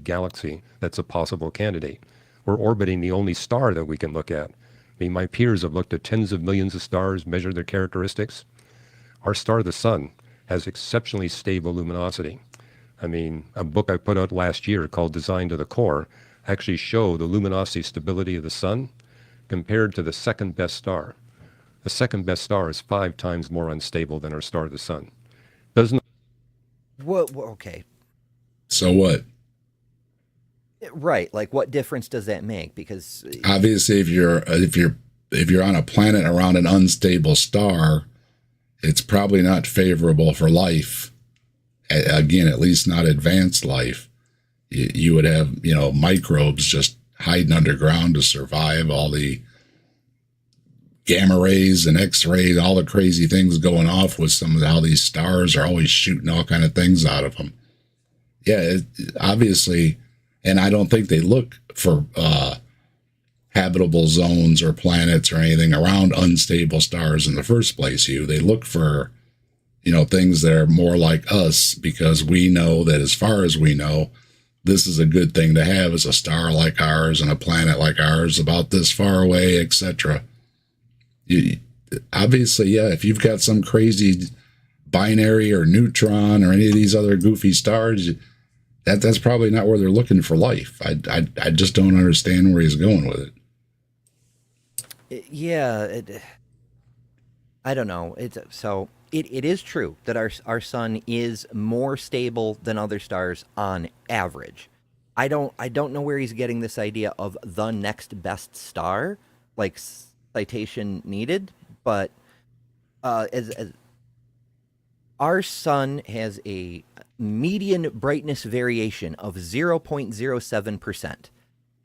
Speaker 3: Galaxy that's a possible candidate. We're orbiting the only star that we can look at. I mean, my peers have looked at tens of millions of stars, measured their characteristics. Our star, the sun, has exceptionally stable luminosity. I mean, a book I put out last year called Design to the Core actually showed the luminosity stability of the sun compared to the second best star. The second best star is 5 times more unstable than our star, the sun. Doesn't.
Speaker 1: Okay.
Speaker 2: So what?
Speaker 1: Right, like what difference does that make? Because
Speaker 2: obviously, if you're on a planet around an unstable star, it's probably not favorable for life. Again, at least not advanced life. You would have microbes just hiding underground to survive all the gamma rays and X-rays, all the crazy things going off with some of how these stars are always shooting all kind of things out of them. Yeah, obviously. And I don't think they look for habitable zones or planets or anything around unstable stars in the first place. They look for, things that are more like us because we know that as far as we know, this is a good thing to have is a star like ours and a planet like ours about this far away, etc. Obviously, yeah, if you've got some crazy binary or neutron or any of these other goofy stars, that's probably not where they're looking for life. I just don't understand where he's going with it.
Speaker 1: Yeah, I don't know. It is true that our sun is more stable than other stars on average. I don't know where he's getting this idea of the next best star, like citation needed, but as our sun has a median brightness variation of 0.07%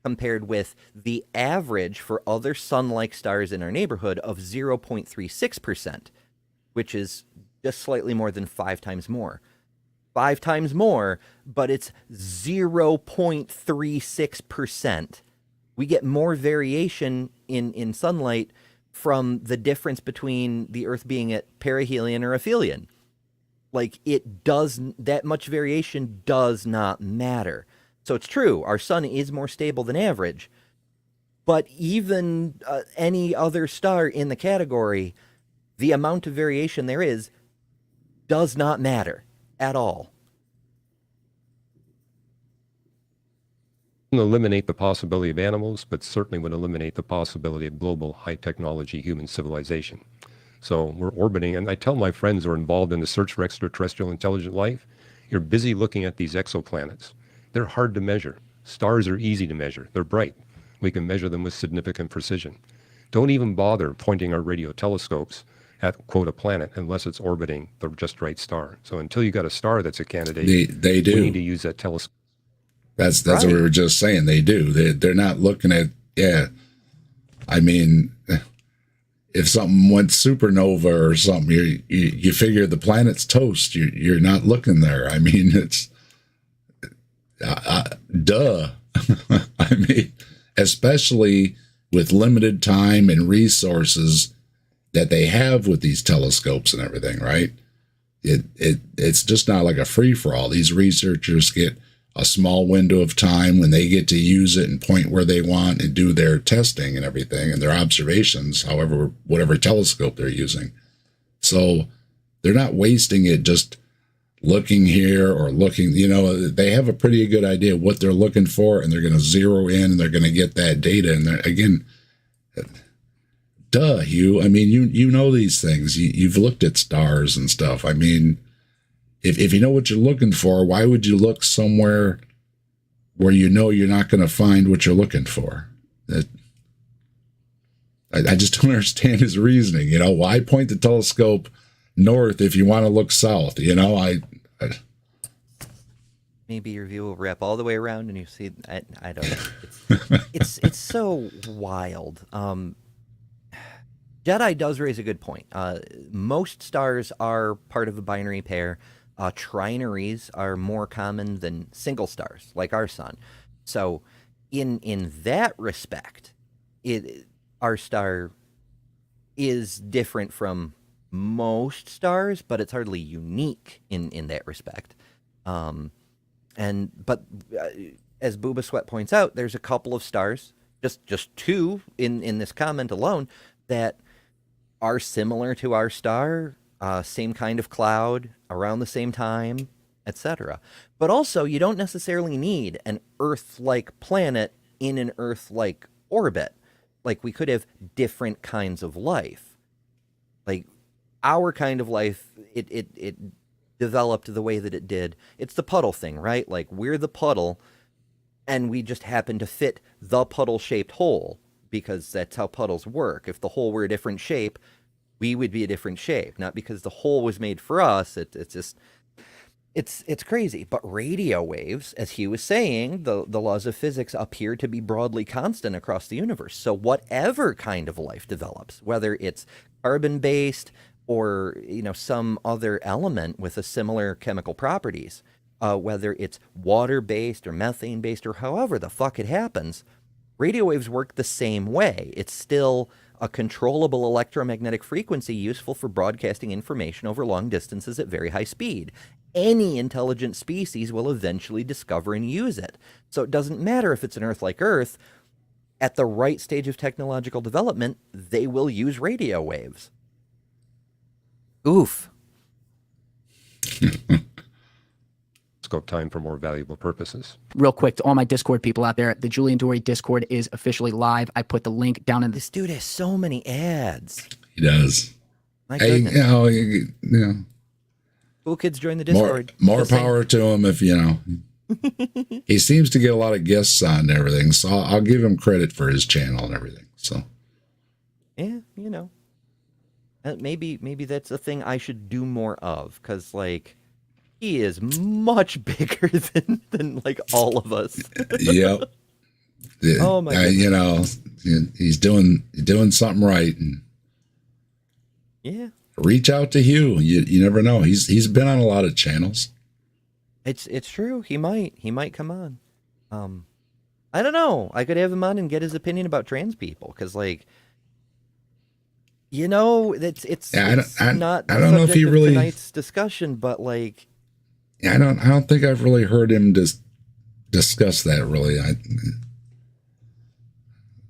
Speaker 1: compared with the average for other sun-like stars in our neighborhood of 0.36%, which is just slightly more than 5 times more. 5 times more, but it's 0.36%. We get more variation in sunlight from the difference between the Earth being at perihelion or aphelion. Like, that much variation does not matter. So it's true, our sun is more stable than average, but even any other star in the category, the amount of variation there is does not matter at all.
Speaker 3: Eliminate the possibility of animals, but certainly would eliminate the possibility of global high-technology human civilization. So we're orbiting, and I tell my friends who are involved in the search for extraterrestrial intelligent life, you're busy looking at these exoplanets. They're hard to measure. Stars are easy to measure. They're bright. We can measure them with significant precision. Don't even bother pointing our radio telescopes at, quote, a planet unless it's orbiting the just right star. So until you got a star that's a candidate,
Speaker 2: they do.
Speaker 3: We need to use that telescope.
Speaker 2: That's right. What we were just saying. They do. They're not looking at, I mean, if something went supernova or something, you figure the planet's toast. You're not looking there. I mean, it's duh. I mean, especially with limited time and resources that they have with these telescopes and everything, right? It's just not like a free for all. These researchers get a small window of time when they get to use it and point where they want and do their testing and everything and their observations, however, whatever telescope they're using. So they're not wasting it just looking here or looking, they have a pretty good idea of what they're looking for, and they're going to zero in and they're going to get that data. And again, duh, Hugh. I mean, you know these things. You've looked at stars and stuff. I mean, if you know what you're looking for, why would you look somewhere where you know you're not going to find what you're looking for? I just don't understand his reasoning. Why point the telescope north if you want to look south?
Speaker 1: Maybe your view will wrap all the way around and you see. I don't know. It's so wild. Jedi does raise a good point. Most stars are part of a binary pair. Trinaries are more common than single stars, like our sun. So, in that respect, our star is different from most stars, but it's hardly unique in that respect. But as Booba Sweat points out, there's a couple of stars, just two in this comment alone, that are similar to our star. Same kind of cloud, around the same time, etc. But also, you don't necessarily need an Earth-like planet in an Earth-like orbit. Like, we could have different kinds of life. Like, our kind of life, it developed the way that it did. It's the puddle thing, right? Like, we're the puddle, and we just happen to fit the puddle-shaped hole, because that's how puddles work. If the hole were a different shape, we would be a different shape, not because the hole was made for us. It's crazy. But radio waves, as he was saying, the laws of physics appear to be broadly constant across the universe. So whatever kind of life develops, whether it's carbon-based or some other element with a similar chemical properties, whether it's water-based or methane-based or however the fuck it happens, radio waves work the same way. It's still a controllable electromagnetic frequency useful for broadcasting information over long distances at very high speed. Any intelligent species will eventually discover and use it. So it doesn't matter if it's an Earth like Earth. At the right stage of technological development, they will use radio waves. Oof.
Speaker 3: Scope time for more valuable purposes.
Speaker 4: Real quick, to all my Discord people out there, the Julian Dory Discord is officially live. I put the link down in the...
Speaker 1: This dude has so many ads.
Speaker 2: He does.
Speaker 1: My goodness. Cool kids join the Discord.
Speaker 2: More power to him if, He seems to get a lot of guests on and everything, so I'll give him credit for his channel and everything. So,
Speaker 1: yeah, maybe that's a thing I should do more of, because, he is much bigger than all of us.
Speaker 2: Yep.
Speaker 1: Oh my goodness.
Speaker 2: He's doing something right. And
Speaker 1: yeah.
Speaker 2: Reach out to Hugh. You never know. He's been on a lot of channels.
Speaker 1: It's true. He might come on. I don't know. I could have him on and get his opinion about trans people, because it's not.
Speaker 2: I don't know if he really
Speaker 1: tonight's discussion, but
Speaker 2: I don't think I've really heard him discuss that really.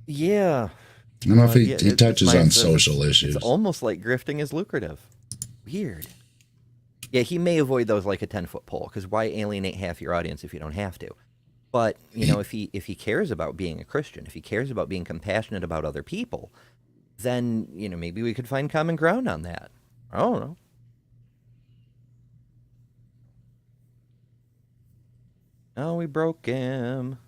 Speaker 1: Yeah.
Speaker 2: I don't know if he touches on social issues.
Speaker 1: It's almost like grifting is lucrative. Weird. Yeah, he may avoid those like a 10-foot pole, because why alienate half your audience if you don't have to? But if he cares about being a Christian, if he cares about being compassionate about other people, then maybe we could find common ground on that. I don't know. Oh, we broke him.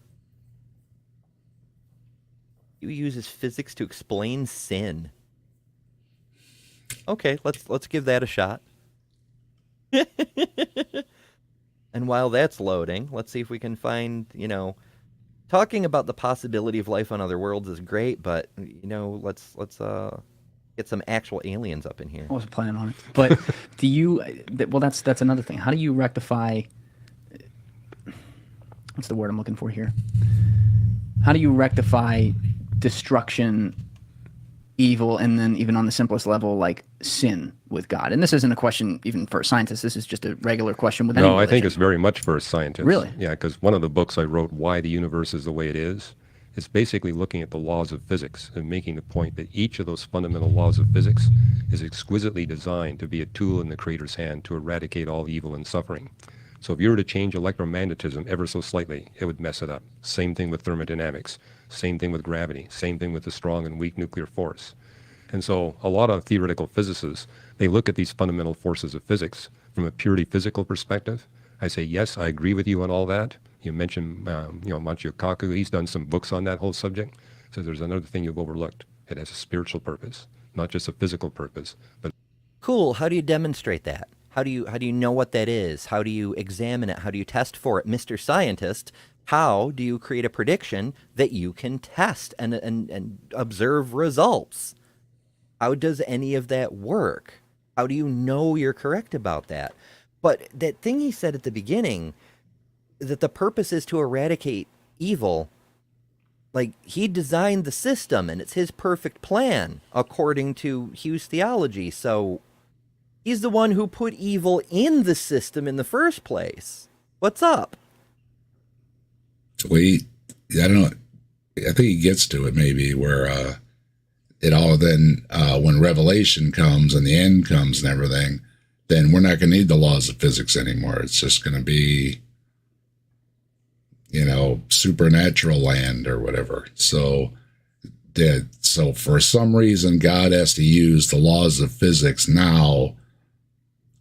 Speaker 1: He uses physics to explain sin. Okay, let's give that a shot. And while that's loading, let's see if we can find, talking about the possibility of life on other worlds is great, but let's get some actual aliens up in here.
Speaker 5: I wasn't planning on it, but do you? Well, that's another thing. How do you rectify? What's the word I'm looking for here? How do you rectify destruction evil, and then even on the simplest level, like sin with God? And this isn't a question even for a scientist. This is just a regular question with any
Speaker 3: No, I think
Speaker 5: religion.
Speaker 3: it's very much for a scientist.
Speaker 5: Really?
Speaker 3: Yeah, because one of the books I wrote, Why the Universe is the Way It Is, basically looking at the laws of physics and making the point that each of those fundamental laws of physics is exquisitely designed to be a tool in the Creator's hand to eradicate all evil and suffering. So if you were to change electromagnetism ever so slightly, it would mess it up. Same thing with thermodynamics, same thing with gravity, same thing with the strong and weak nuclear force. And so a lot of theoretical physicists, they look at these fundamental forces of physics from a purely physical perspective. I say, yes, I agree with you on all that. You mentioned, Manchio Kaku, he's done some books on that whole subject. So there's another thing you've overlooked. It has a spiritual purpose, not just a physical purpose, but
Speaker 1: Cool. How do you demonstrate that? How do you know what that is? How do you examine it? How do you test for it? Mr. Scientist, how do you create a prediction that you can test and observe results? How does any of that work? How do you know you're correct about that? But that thing he said at the beginning, that the purpose is to eradicate evil, like, he designed the system and it's his perfect plan, according to Hugh's theology. So he's the one who put evil in the system in the first place. What's up?
Speaker 2: I don't know. I think he gets to it maybe where it all then, when revelation comes and the end comes and everything, then we're not going to need the laws of physics anymore. It's just going to be, supernatural land or whatever. So for some reason, God has to use the laws of physics now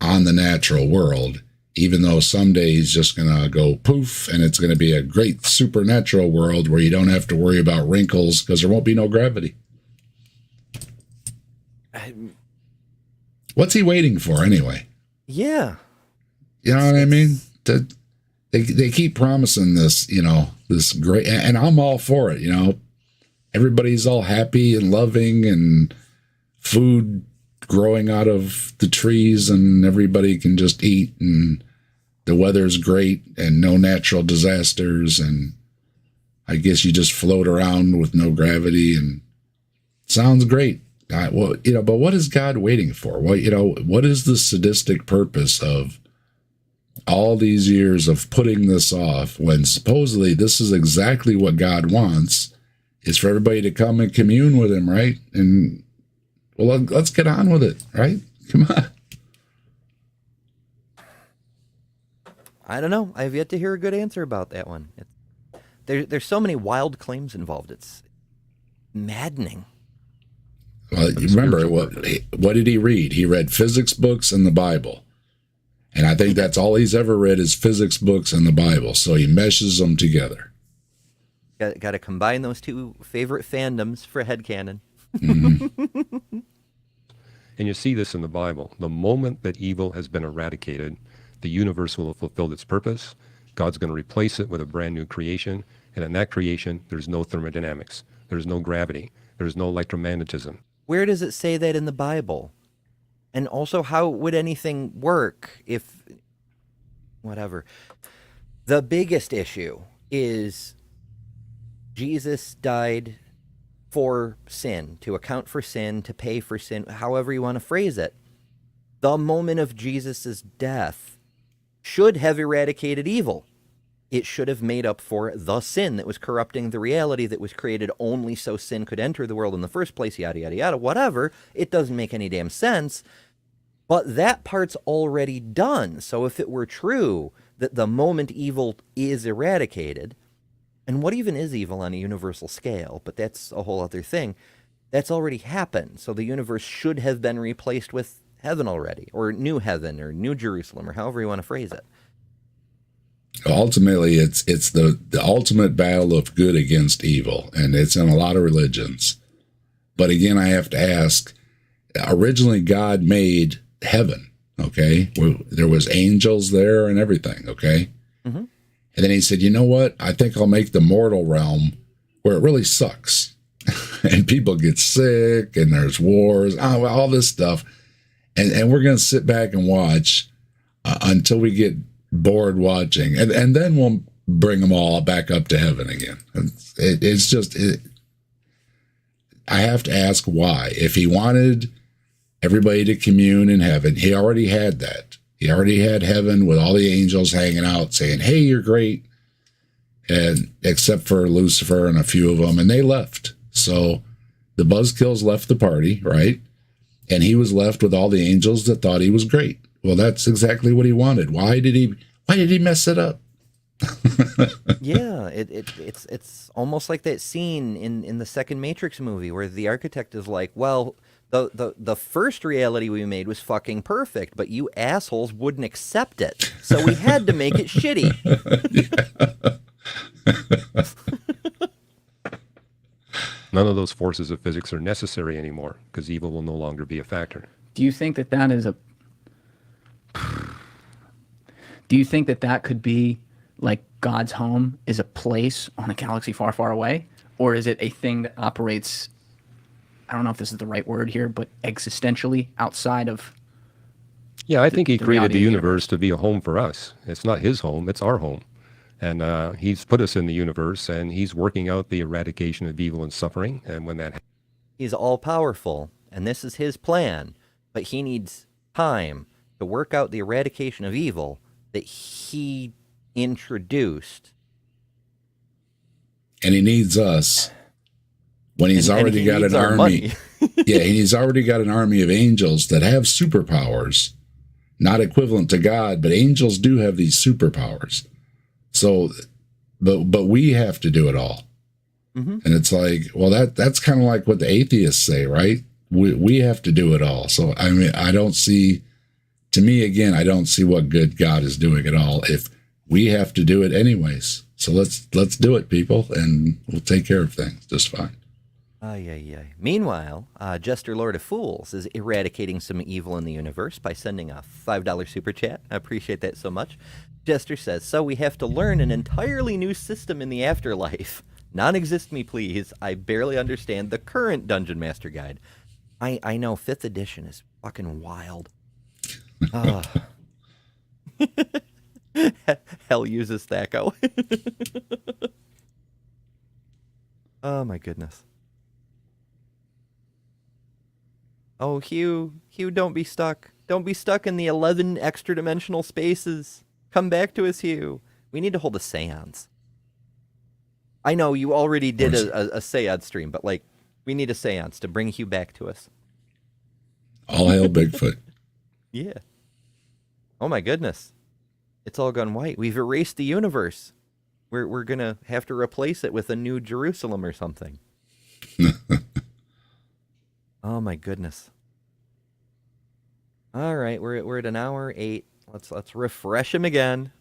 Speaker 2: on the natural world, even though someday he's just going to go poof and it's going to be a great supernatural world where you don't have to worry about wrinkles because there won't be no gravity. What's he waiting for anyway?
Speaker 1: Yeah.
Speaker 2: You know what I mean? They keep promising this, this great, and I'm all for it, Everybody's all happy and loving and food growing out of the trees and everybody can just eat and the weather's great and no natural disasters and I guess you just float around with no gravity and sounds great. But what is God waiting for? What is the sadistic purpose of all these years of putting this off when supposedly this is exactly what God wants, is for everybody to come and commune with him, right? And well, let's get on with it, right? Come on.
Speaker 1: I don't know. I've yet to hear a good answer about that one. There's so many wild claims involved. It's maddening.
Speaker 2: Well, you remember, what did he read? He read physics books and the Bible. And I think that's all he's ever read is physics books and the Bible. So he meshes them together.
Speaker 1: Got to combine those two favorite fandoms for headcanon.
Speaker 2: Mm-hmm.
Speaker 3: And you see this in the Bible. The moment that evil has been eradicated, the universe will have fulfilled its purpose. God's going to replace it with a brand new creation. And in that creation, there's no thermodynamics. There's no gravity. There's no electromagnetism.
Speaker 1: Where does it say that in the Bible? And also, how would anything work if... Whatever. The biggest issue is Jesus died for sin, to account for sin, to pay for sin, however you want to phrase it. The moment of Jesus' death should have eradicated evil. It should have made up for the sin that was corrupting the reality that was created only so sin could enter the world in the first place, yada, yada, yada, whatever. It doesn't make any damn sense. But that part's already done. So if it were true that the moment evil is eradicated, and what even is evil on a universal scale, but that's a whole other thing, that's already happened. So the universe should have been replaced with heaven already, or new heaven, or new Jerusalem, or however you want to phrase it.
Speaker 2: Ultimately, it's the ultimate battle of good against evil, and it's in a lot of religions. But again, I have to ask, originally God made heaven, okay? There was angels there and everything, okay?
Speaker 1: Mm-hmm.
Speaker 2: And then he said, you know what? I think I'll make the mortal realm where it really sucks. And people get sick, and there's wars, all this stuff. And we're going to sit back and watch until we get bored watching, and then we'll bring them all back up to heaven again. I have to ask why. If he wanted everybody to commune in heaven, he already had that. He already had heaven with all the angels hanging out saying, hey, you're great. And except for Lucifer and a few of them, and they left. So the buzzkills left the party, right? And he was left with all the angels that thought he was great. Well, that's exactly what he wanted. Why did he mess it up?
Speaker 1: Yeah, it's almost like that scene in the second Matrix movie where the architect is like, well, the first reality we made was fucking perfect, but you assholes wouldn't accept it. So we had to make it shitty.
Speaker 3: None of those forces of physics are necessary anymore because evil will no longer be a factor.
Speaker 5: Do you think that that is a... Do you think that that could be like God's home is a place on a galaxy far, far away? Or is it a thing that operates, I don't know if this is the right word here, but existentially outside of...
Speaker 3: Yeah, I think he created the
Speaker 5: reality of the
Speaker 3: universe to be a home for us. It's not his home, it's our home. And he's put us in the universe, and he's working out the eradication of evil and suffering. And when that
Speaker 1: He's all-powerful, and this is his plan, but he needs time to work out the eradication of evil that he introduced.
Speaker 2: And he needs us when he's
Speaker 1: And
Speaker 2: already
Speaker 1: he
Speaker 2: got
Speaker 1: needs
Speaker 2: an
Speaker 1: our
Speaker 2: army.
Speaker 1: money.
Speaker 2: Yeah, he's already got an army of angels that have superpowers, not equivalent to God, but angels do have these superpowers. So, but we have to do it all.
Speaker 1: Mm-hmm.
Speaker 2: And it's like, well, that's kind of like what the atheists say, right? We have to do it all. So, I mean, I don't see, to me, again, I don't see what good God is doing at all if we have to do it anyways. So let's do it, people, and we'll take care of things just fine.
Speaker 1: Meanwhile, Jester Lord of Fools is eradicating some evil in the universe by sending a $5 super chat. I appreciate that so much. Jester says, so we have to learn an entirely new system in the afterlife. Non-exist me, please. I barely understand the current Dungeon Master Guide. I know, 5th edition is fucking wild. Hell uses Thaco. Oh my goodness. Oh, Hugh, don't be stuck. Don't be stuck in the 11 extra dimensional spaces. Come back to us, Hugh. We need to hold a seance. I know you already did a seance stream, but like, we need a seance to bring Hugh back to us.
Speaker 2: All hail Bigfoot.
Speaker 1: Yeah. Oh my goodness. It's all gone white. We've erased the universe. We're gonna have to replace it with a new Jerusalem or something. Oh my goodness. All right, we're at an hour 8. Let's refresh him again.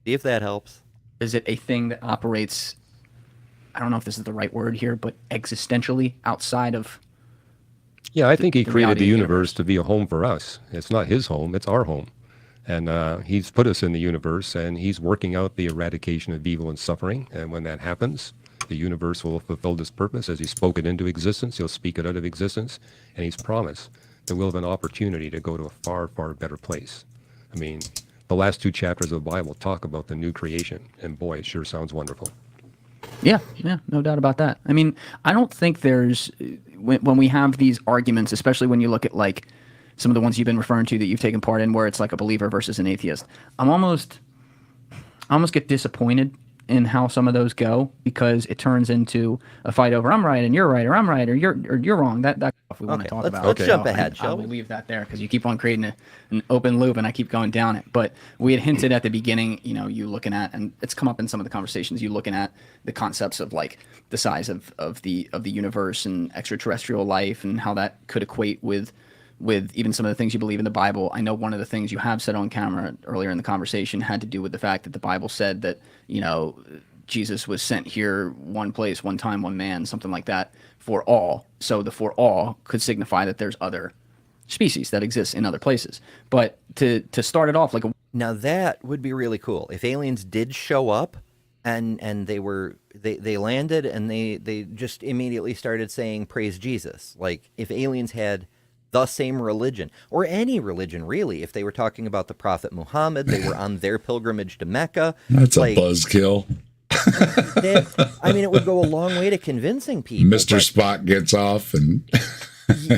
Speaker 1: See if that helps.
Speaker 5: Is it a thing that operates, I don't know if this is the right word here, but existentially outside of...
Speaker 3: Yeah, I think he
Speaker 5: the
Speaker 3: created the
Speaker 5: reality of the
Speaker 3: universe to be a home for us. It's not his home, it's our home. And he's put us in the universe, and he's working out the eradication of evil and suffering. And when that happens, the universe will have fulfilled its purpose. As he spoke it into existence, he'll speak it out of existence. And he's promised that we'll have an opportunity to go to a far, far better place. I mean, the last 2 chapters of the Bible talk about the new creation. And boy, it sure sounds wonderful.
Speaker 5: Yeah, no doubt about that. I mean, I don't think there's, when we have these arguments, especially when you look at like some of the ones you've been referring to that you've taken part in where it's like a believer versus an atheist, I almost get disappointed in how some of those go because it turns into a fight over I'm right and you're right, or I'm right or you're wrong. That stuff we want to talk about.
Speaker 1: Let's jump
Speaker 5: So
Speaker 1: ahead,
Speaker 5: I
Speaker 1: shall
Speaker 5: will
Speaker 1: we?
Speaker 5: leave that there because you keep on creating an open loop and I keep going down it. But we had hinted at the beginning, you looking at, and it's come up in some of the conversations, you looking at the concepts of like the size of the universe and extraterrestrial life and how that could equate with even some of the things you believe in the Bible. I know one of the things you have said on camera earlier in the conversation had to do with the fact that the Bible said that, Jesus was sent here one place, one time, one man, something like that, for all. So the for all could signify that there's other species that exist in other places. But to start it off like a...
Speaker 1: Now that would be really cool if aliens did show up and they landed and they just immediately started saying praise Jesus. Like if aliens had the same religion, or any religion really, if they were talking about the Prophet Muhammad, they were on their pilgrimage to Mecca.
Speaker 2: That's
Speaker 1: like,
Speaker 2: a buzzkill.
Speaker 1: I mean, it would go a long way to convincing people.
Speaker 2: Mr. Spock gets off and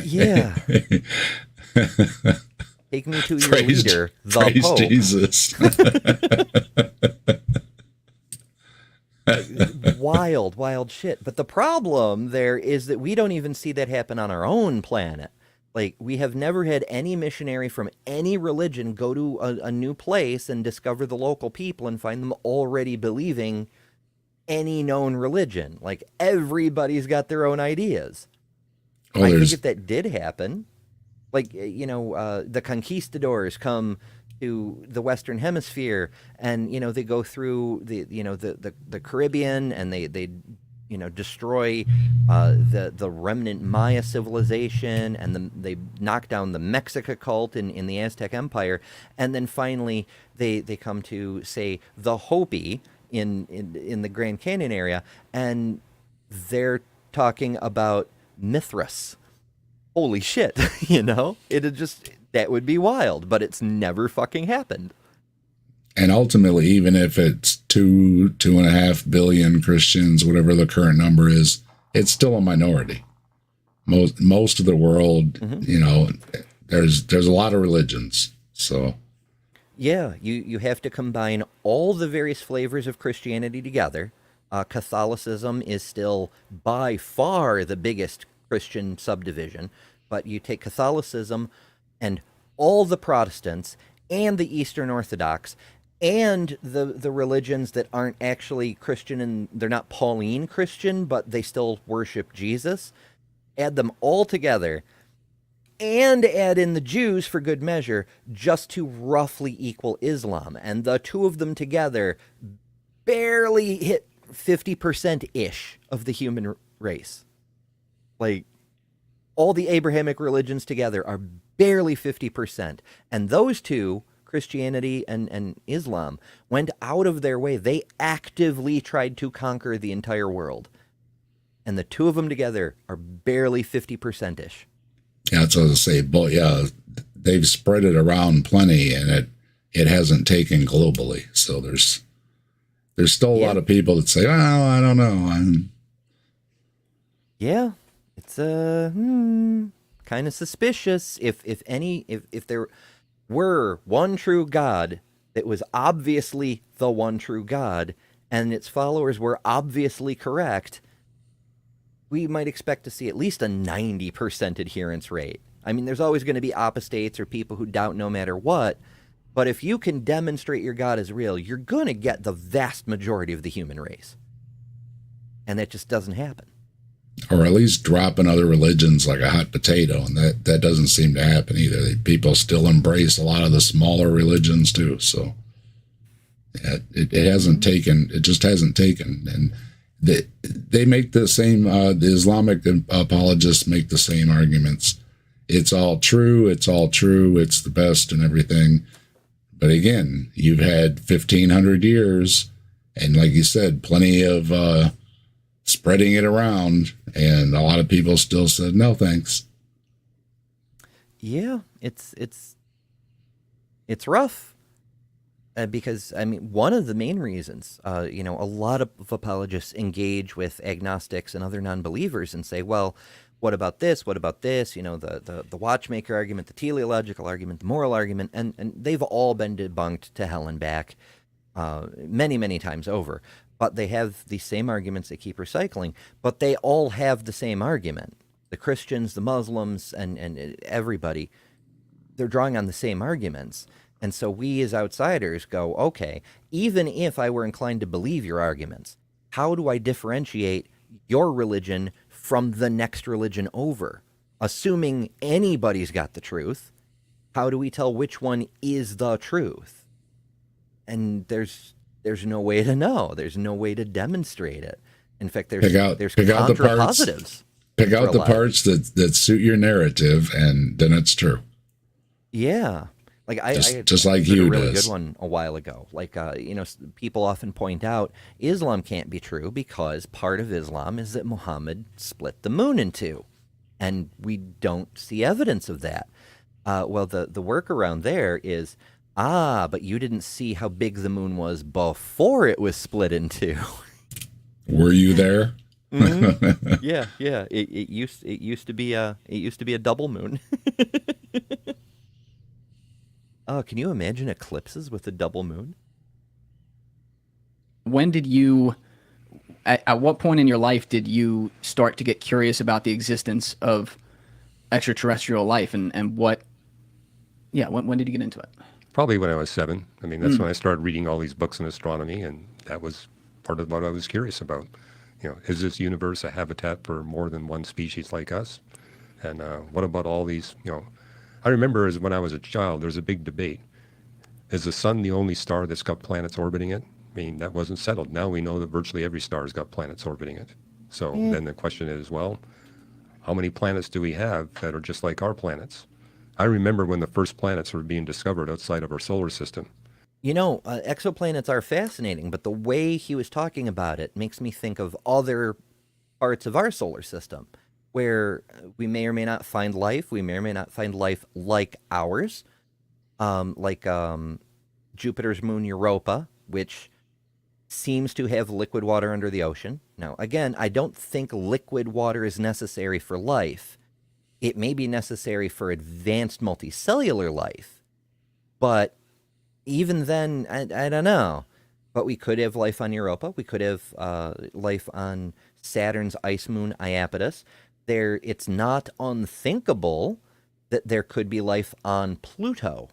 Speaker 1: yeah. Take me to your leader, the
Speaker 2: praise
Speaker 1: Pope.
Speaker 2: Jesus.
Speaker 1: Wild shit. But the problem there is that we don't even see that happen on our own planet. Like, we have never had any missionary from any religion go to a new place and discover the local people and find them already believing any known religion. Like, everybody's got their own ideas. I think if that did happen, like, the conquistadors come to the Western Hemisphere, and they go through the Caribbean, and they destroy the remnant Maya civilization, and they knock down the Mexica cult in the Aztec Empire, and then finally they come to, say, the Hopi in the Grand Canyon area, and they're talking about Mithras. Holy shit, that would be wild, but it's never fucking happened.
Speaker 2: And ultimately, even if it's 2.5 billion Christians, whatever the current number is, it's still a minority. Most of the world, there's a lot of religions. So
Speaker 1: yeah, you have to combine all the various flavors of Christianity together. Catholicism is still by far the biggest Christian subdivision, but you take Catholicism and all the Protestants and the Eastern Orthodox and the religions that aren't actually Christian, and they're not Pauline Christian, but they still worship Jesus, add them all together and add in the Jews for good measure, just to roughly equal Islam. And the two of them together barely hit 50%-ish of the human race. Like, all the Abrahamic religions together are barely 50%. And those two, Christianity and Islam, went out of their way. They actively tried to conquer the entire world. And the two of them together are barely 50%-ish.
Speaker 2: Yeah, that's what I was say. But yeah, they've spread it around plenty, and it hasn't taken globally. So there's still a lot of people that say, "Oh, I don't know."
Speaker 1: Yeah, it's kind of suspicious. If there were one true God that was obviously the one true God, and its followers were obviously correct, we might expect to see at least a 90% adherence rate. I mean, there's always going to be apostates or people who doubt no matter what, but if you can demonstrate your God is real, you're going to get the vast majority of the human race. And that just doesn't happen.
Speaker 2: Or at least dropping other religions like a hot potato, and that doesn't seem to happen either. People still embrace a lot of the smaller religions too. So yeah, it hasn't taken. It just hasn't taken. And they make the same. The Islamic apologists make the same arguments. It's all true. It's all true. It's the best and everything. But again, you've had 1,500 years, and like you said, plenty of spreading it around, and a lot of people still said no thanks.
Speaker 1: Yeah, it's rough. Because, I mean, one of the main reasons, a lot of apologists engage with agnostics and other non-believers and say, well, what about this? What about this? The watchmaker argument, the teleological argument, the moral argument, and they've all been debunked to hell and back many, many times over. But they have the same arguments they keep recycling, but they all have the same argument. The Christians, the Muslims, and everybody, they're drawing on the same arguments. And so we as outsiders go, okay, even if I were inclined to believe your arguments, how do I differentiate your religion from the next religion over? Assuming anybody's got the truth, how do we tell which one is the truth? And there's no way to know. There's no way to demonstrate it. In fact, there's contrapositives.
Speaker 2: Pick out the parts that suit your narrative, and then it's true.
Speaker 1: Yeah. Like I
Speaker 2: just like
Speaker 1: heard
Speaker 2: Hugh
Speaker 1: a really
Speaker 2: does.
Speaker 1: good one a while ago. Like people often point out Islam can't be true because part of Islam is that Muhammad split the moon in two, and we don't see evidence of that. Well, the workaround there is, but you didn't see how big the moon was before it was split in two.
Speaker 2: Were you there?
Speaker 1: Mhm. Yeah, yeah. It used to be a double moon. Oh, can you imagine eclipses with a double moon?
Speaker 5: When did you, at what point in your life did you start to get curious about the existence of extraterrestrial life, and what, yeah, when did you get into it?
Speaker 3: Probably when I was 7. I mean, that's when I started reading all these books on astronomy, and that was part of what I was curious about. Is this universe a habitat for more than one species like us? And what about all these, I remember as when I was a child, there was a big debate. Is the sun the only star that's got planets orbiting it? I mean, that wasn't settled. Now we know that virtually every star's got planets orbiting it. So then the question is, well, how many planets do we have that are just like our planets? I remember when the first planets were being discovered outside of our solar system.
Speaker 1: Exoplanets are fascinating, but the way he was talking about it makes me think of other parts of our solar system where we may or may not find life. We may or may not find life like ours, like Jupiter's moon Europa, which seems to have liquid water under the ocean. Now, again, I don't think liquid water is necessary for life. It may be necessary for advanced multicellular life, but even then, I don't know. But we could have life on Europa. We could have life on Saturn's ice moon Iapetus. It's not unthinkable that there could be life on Pluto,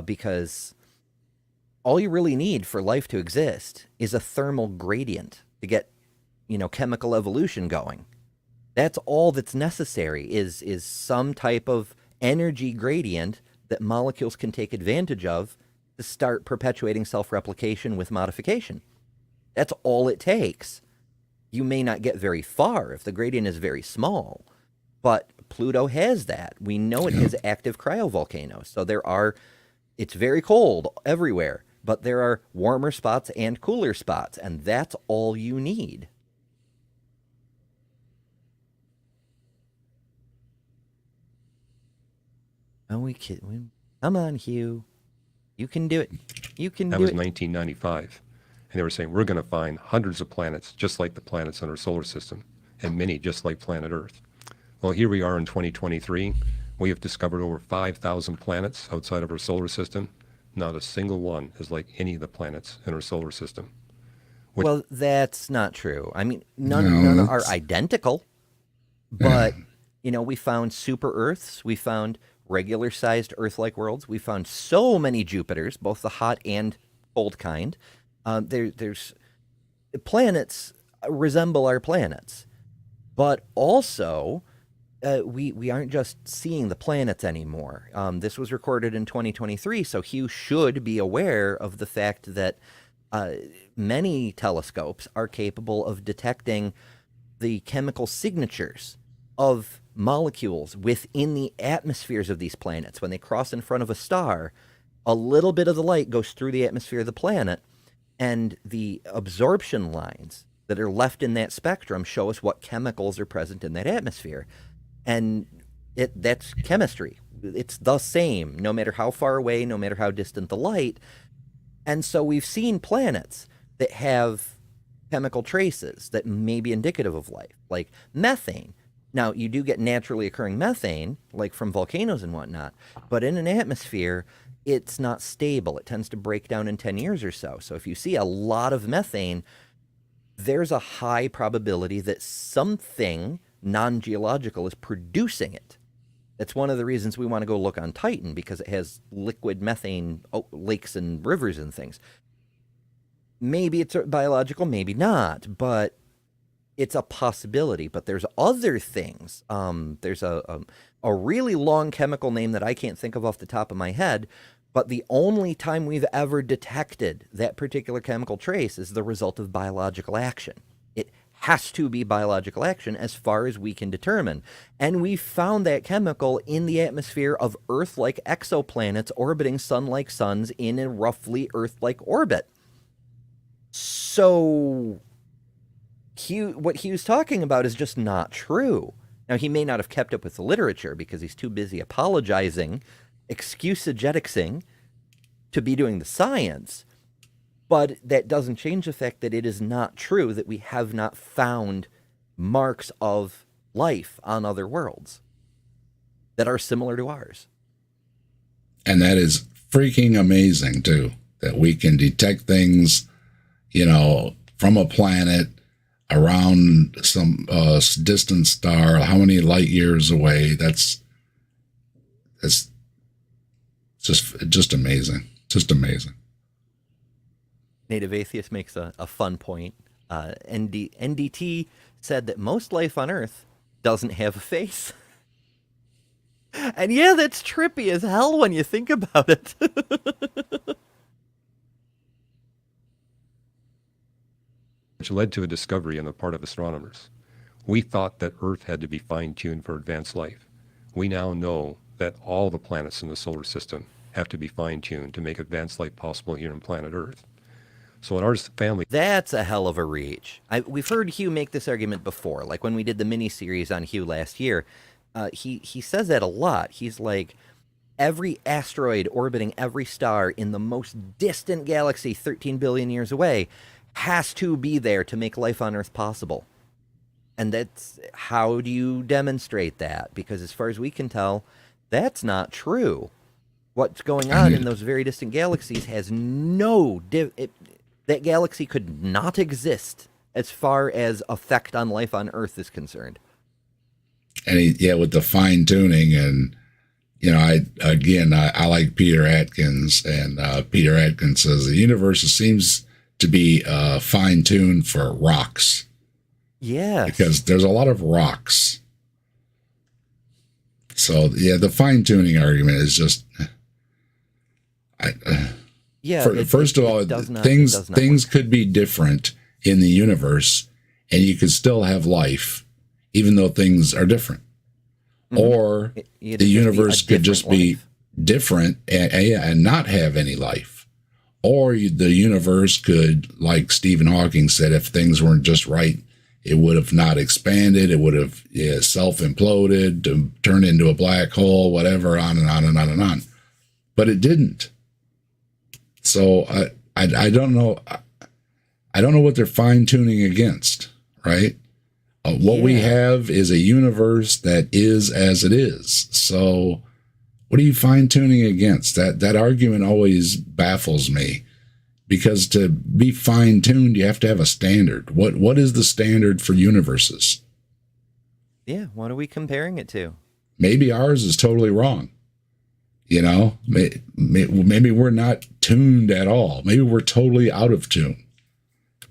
Speaker 1: because all you really need for life to exist is a thermal gradient to get, chemical evolution going. That's all that's necessary is some type of energy gradient that molecules can take advantage of to start perpetuating self-replication with modification. That's all it takes. You may not get very far if the gradient is very small, but Pluto has that. We know it has active cryovolcanoes. So it's very cold everywhere, but there are warmer spots and cooler spots, and that's all you need. Oh, we kid. Come on, Hugh. You can do it. You can
Speaker 3: That
Speaker 1: do
Speaker 3: was
Speaker 1: it.
Speaker 3: 1995. And they were saying, we're going to find hundreds of planets just like the planets in our solar system, and many just like planet Earth. Well, here we are in 2023. We have discovered over 5,000 planets outside of our solar system. Not a single one is like any of the planets in our solar system.
Speaker 1: Well, that's not true. I mean,
Speaker 2: No,
Speaker 1: none are
Speaker 2: that's-
Speaker 1: identical, but, we found super Earths. We found regular-sized Earth-like worlds. We found so many Jupiters, both the hot and cold kind. There's planets resemble our planets, but also we aren't just seeing the planets anymore. This was recorded in 2023, so Hugh should be aware of the fact that many telescopes are capable of detecting the chemical signatures of molecules within the atmospheres of these planets. When they cross in front of a star, a little bit of the light goes through the atmosphere of the planet, and the absorption lines that are left in that spectrum show us what chemicals are present in that atmosphere. And that's chemistry. It's the same, no matter how far away, no matter how distant the light. And so we've seen planets that have chemical traces that may be indicative of life, like methane. Now, you do get naturally occurring methane, like from volcanoes and whatnot, but in an atmosphere, it's not stable. It tends to break down in 10 years or so. So if you see a lot of methane, there's a high probability that something non-geological is producing it. That's one of the reasons we want to go look on Titan, because it has liquid methane lakes and rivers and things. Maybe it's biological, maybe not, but it's a possibility. But there's other things. There's a really long chemical name that I can't think of off the top of my head, but the only time we've ever detected that particular chemical trace is the result of biological action. It has to be biological action as far as we can determine. And we found that chemical in the atmosphere of Earth-like exoplanets orbiting sun-like suns in a roughly Earth-like orbit. So what he was talking about is just not true. Now, he may not have kept up with the literature because he's too busy apologizing, excusegeticsing, to be doing the science. But that doesn't change the fact that it is not true that we have not found marks of life on other worlds that are similar to ours.
Speaker 2: And that is freaking amazing, too, that we can detect things, from a planet around some distant star, how many light years away. That's just amazing. Just amazing.
Speaker 1: Native Atheist makes a fun point. NDT said that most life on Earth doesn't have a face. And yeah, that's trippy as hell when you think about it.
Speaker 3: Which led to a discovery on the part of astronomers. We thought that Earth had to be fine-tuned for advanced life. We now know that all the planets in the solar system have to be fine-tuned to make advanced life possible here on planet Earth. So in our family...
Speaker 1: That's a hell of a reach. We've heard Hugh make this argument before, like when we did the mini-series on Hugh last year. He says that a lot. He's like, every asteroid orbiting every star in the most distant galaxy 13 billion years away has to be there to make life on Earth possible. And that's, how do you demonstrate that? Because as far as we can tell, that's not true. What's going on in those very distant galaxies has that galaxy could not exist as far as effect on life on Earth is concerned.
Speaker 2: And with the fine tuning, and I like Peter Atkins, and Peter Atkins says the universe seems to be fine tuned for rocks. Yeah, because there's a lot of rocks. So the fine tuning argument is just. First of all, things could be different in the universe, and you could still have life, even though things are different. Mm-hmm. Or the universe could just be different and not have any life. Or the universe could, like Stephen Hawking said, if things weren't just right, it would have not expanded. It would have self-imploded, to turn into a black hole, whatever, on and on and on and on. But it didn't. So I don't know. I don't know what they're fine-tuning against, right? What we have is a universe that is as it is. So what are you fine-tuning against? That argument always baffles me, because to be fine-tuned, you have to have a standard. What is the standard for universes?
Speaker 1: Yeah, what are we comparing it to?
Speaker 2: Maybe ours is totally wrong. Maybe we're not tuned at all. Maybe we're totally out of tune.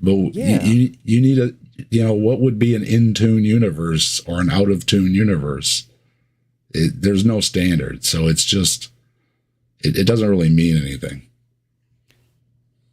Speaker 2: But you need what would be an in-tune universe or an out-of-tune universe? There's no standard. So it's just, it doesn't really mean anything.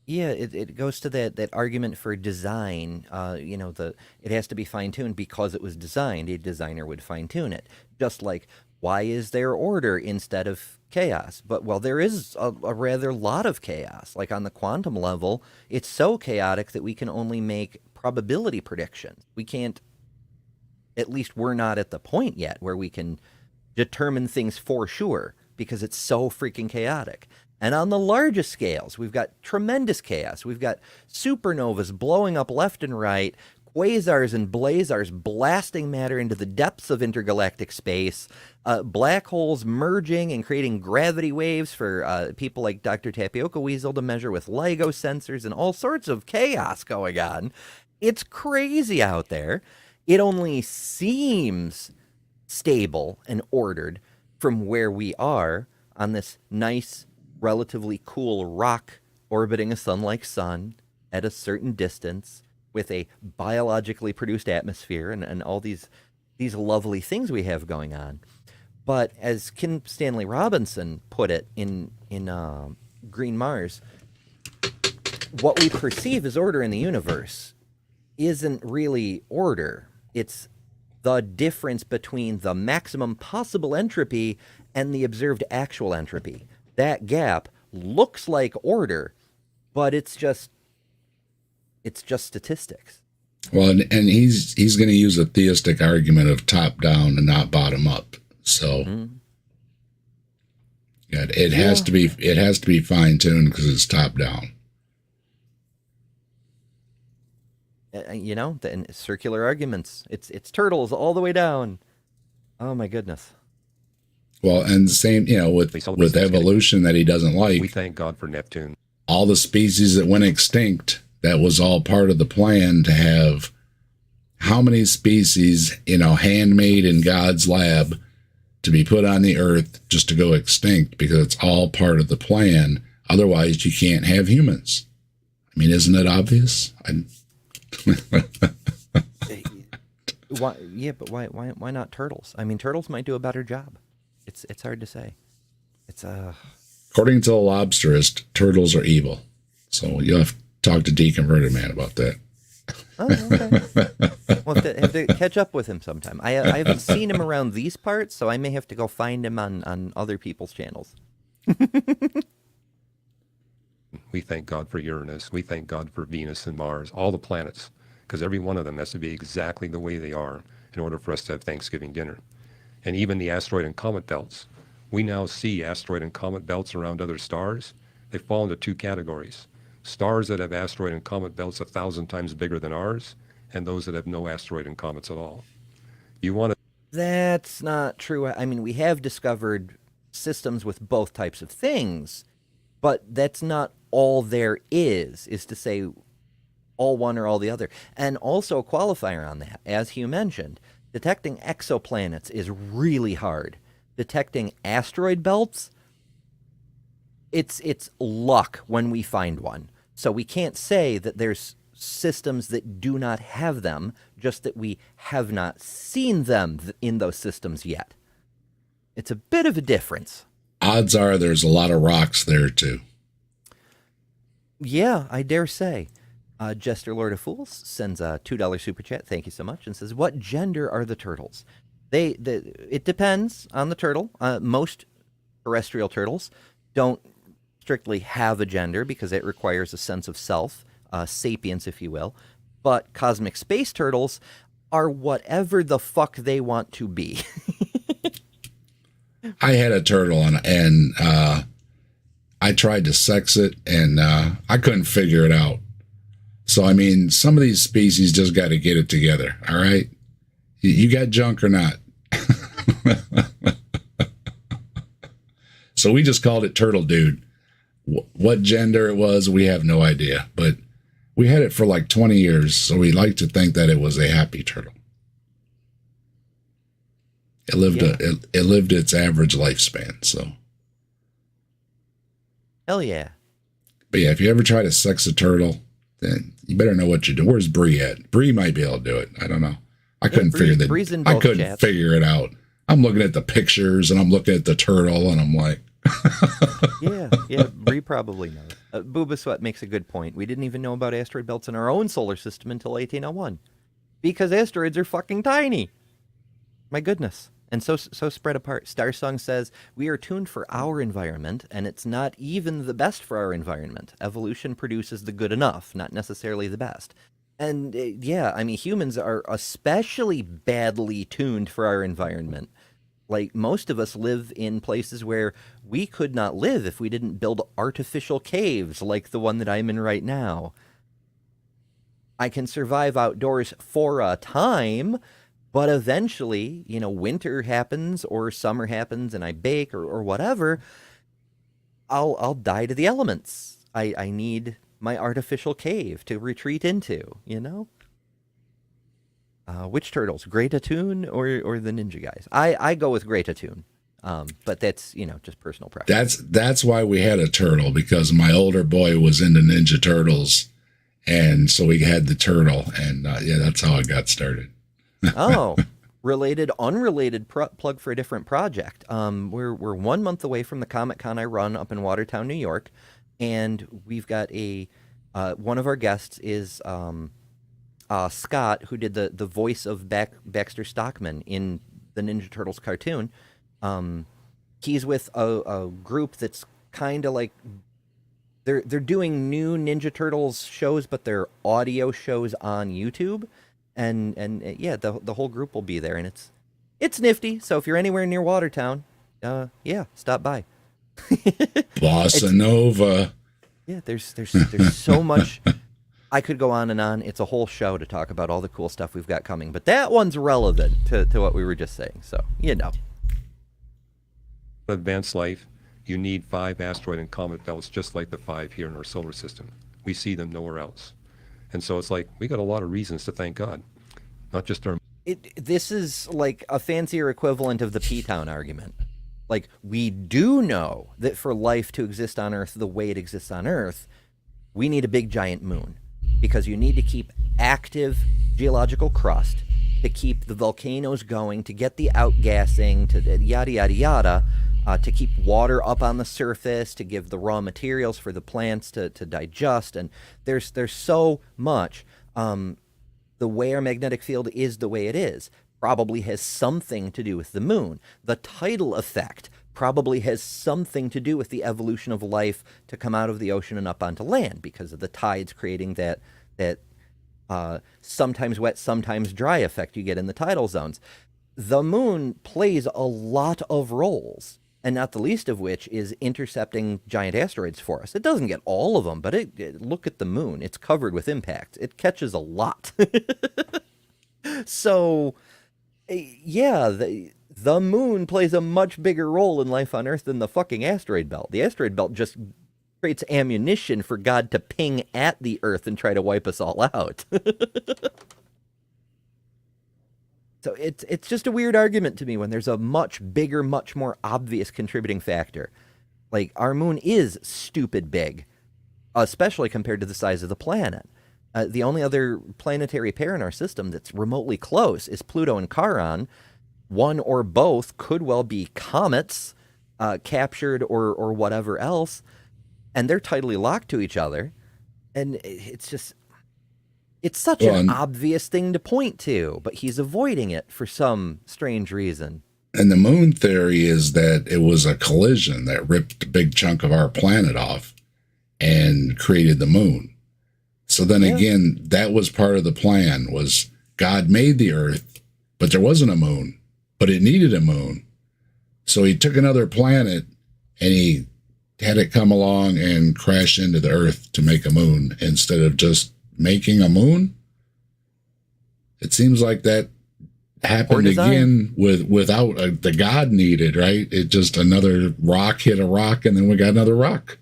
Speaker 1: Yeah, it goes to that argument for design. It has to be fine-tuned because it was designed. A designer would fine-tune it. Just like, why is there order instead of chaos? But, there is a rather lot of chaos. Like on the quantum level, it's so chaotic that we can only make probability predictions. We can't, at least we're not at the point yet where we can determine things for sure, because it's so freaking chaotic. And on the largest scales, we've got tremendous chaos. We've got supernovas blowing up left and right, quasars and blazars blasting matter into the depths of intergalactic space, black holes merging and creating gravity waves for people like Dr. Tapioca Weasel to measure with LIGO sensors, and all sorts of chaos going on. It's crazy out there. It only seems stable and ordered from where we are on this nice, relatively cool rock orbiting a sun-like sun at a certain distance with a biologically produced atmosphere and all these lovely things we have going on. But as Kim Stanley Robinson put it in Green Mars, what we perceive as order in the universe isn't really order. It's the difference between the maximum possible entropy and the observed actual entropy. That gap looks like order, but it's just statistics.
Speaker 2: Well, and he's going to use a theistic argument of top down and not bottom up. So it has to be fine tuned because it's top down.
Speaker 1: You know, the circular arguments. It's turtles all the way down. Oh my goodness.
Speaker 2: Well, and the same, with evolution that he doesn't like.
Speaker 3: We thank God for Neptune.
Speaker 2: All the species that went extinct, that was all part of the plan to have how many species, handmade in God's lab to be put on the earth just to go extinct, because it's all part of the plan. Otherwise, you can't have humans. I mean, isn't it obvious?
Speaker 1: Why, yeah, but why not turtles? I mean, turtles might do a better job. It's hard to say.
Speaker 2: According to the lobsterist, turtles are evil. So you'll have to talk to Deconverted Man about that.
Speaker 1: Oh, okay. We'll have to catch up with him sometime. I haven't seen him around these parts, so I may have to go find him on other people's channels.
Speaker 3: We thank God for Uranus. We thank God for Venus and Mars, all the planets, because every one of them has to be exactly the way they are in order for us to have Thanksgiving dinner. And even the asteroid and comet belts. We now see asteroid and comet belts around other stars. They fall into two categories. Stars that have asteroid and comet belts 1,000 times bigger than ours, and those that have no asteroid and comets at all. You want to...
Speaker 1: That's not true. I mean, we have discovered systems with both types of things, but that's not all there is to say all one or all the other. And also a qualifier on that, as Hugh mentioned, detecting exoplanets is really hard. Detecting asteroid belts, it's luck when we find one. So we can't say that there's systems that do not have them, just that we have not seen them in those systems yet. It's a bit of a difference.
Speaker 2: Odds are there's a lot of rocks there too.
Speaker 1: Yeah, I dare say. Jester Lord of Fools sends a $2 super chat. Thank you so much. And says, what gender are the turtles? It depends on the turtle. Most terrestrial turtles don't strictly have a gender because it requires a sense of self, sapience, if you will. But cosmic space turtles are whatever the fuck they want to be.
Speaker 2: I had a turtle and I tried to sex it and I couldn't figure it out. So, I mean, some of these species just got to get it together, all right? You got junk or not? So we just called it Turtle Dude. What gender it was, we have no idea. But we had it for like 20 years, so we like to think that it was a happy turtle. It lived its average lifespan, so.
Speaker 1: Hell yeah.
Speaker 2: But yeah, if you ever try to sex a turtle, then you better know what you're doing. Where's Bree at? Bree might be able to do it. I don't know. I couldn't figure it out. I'm looking at the pictures and I'm looking at the turtle and I'm like,
Speaker 1: yeah, Bree probably knows. Booba Sweat makes a good point. We didn't even know about asteroid belts in our own solar system until 1801, because asteroids are fucking tiny. My goodness. And so spread apart. Starsong says, we are tuned for our environment, and it's not even the best for our environment. Evolution produces the good enough, not necessarily the best. And yeah, I mean, humans are especially badly tuned for our environment. Like, most of us live in places where we could not live if we didn't build artificial caves like the one that I'm in right now. I can survive outdoors for a time, but eventually, winter happens or summer happens and I bake or whatever, I'll die to the elements. I need my artificial cave to retreat into, Which turtles, Great Atoon or the ninja guys? I go with Great Atoon, but that's, just personal preference.
Speaker 2: That's why we had a turtle, because my older boy was into Ninja Turtles, and so we had the turtle, and yeah, that's how it got started.
Speaker 1: Oh, unrelated plug for a different project. We're 1 month away from the Comic-Con I run up in Watertown, New York, and we've got one of our guests is Scott, who did the voice of Baxter Stockman in the Ninja Turtles cartoon. He's with a group that's kind of like they're doing new Ninja Turtles shows, but they're audio shows on YouTube. And yeah, the whole group will be there, and it's nifty. So if you're anywhere near Watertown, yeah, stop by.
Speaker 2: Bossa Nova.
Speaker 1: Yeah, there's so much I could go on and on. It's a whole show to talk about all the cool stuff we've got coming, but that one's relevant to what we were just saying. So, you know.
Speaker 3: Advanced life, you need 5 asteroid and comet belts just like the 5 here in our solar system. We see them nowhere else. And so it's like, we got a lot of reasons to thank God, not just our...
Speaker 1: This is like a fancier equivalent of the P-Town argument. Like, we do know that for life to exist on Earth the way it exists on Earth, we need a big giant moon. Because you need to keep active geological crust, to keep the volcanoes going, to get the outgassing, to yada, yada, yada, to keep water up on the surface, to give the raw materials for the plants to digest. And there's so much. The way our magnetic field is the way it is probably has something to do with the moon. The tidal effect probably has something to do with the evolution of life to come out of the ocean and up onto land because of the tides creating that sometimes wet, sometimes dry effect you get in the tidal zones. The moon plays a lot of roles, and not the least of which is intercepting giant asteroids for us. It doesn't get all of them, but look at the moon. It's covered with impacts. It catches a lot. So, yeah, the moon plays a much bigger role in life on Earth than the fucking asteroid belt. The asteroid belt just creates ammunition for God to ping at the Earth and try to wipe us all out. So it's just a weird argument to me when there's a much bigger, much more obvious contributing factor. Like, our moon is stupid big, especially compared to the size of the planet. The only other planetary pair in our system that's remotely close is Pluto and Charon. One or both could well be comets, captured or whatever else, and they're tidally locked to each other. And it's just... it's such an obvious thing to point to, but he's avoiding it for some strange reason.
Speaker 2: And the moon theory is that it was a collision that ripped a big chunk of our planet off and created the moon. So then again, that was part of the plan, was God made the Earth, but there wasn't a moon, but it needed a moon. So he took another planet and he had it come along and crash into the Earth to make a moon instead of just making a moon. It seems like that happened again without the God needed, right? It just another rock hit a rock and then we got another rock.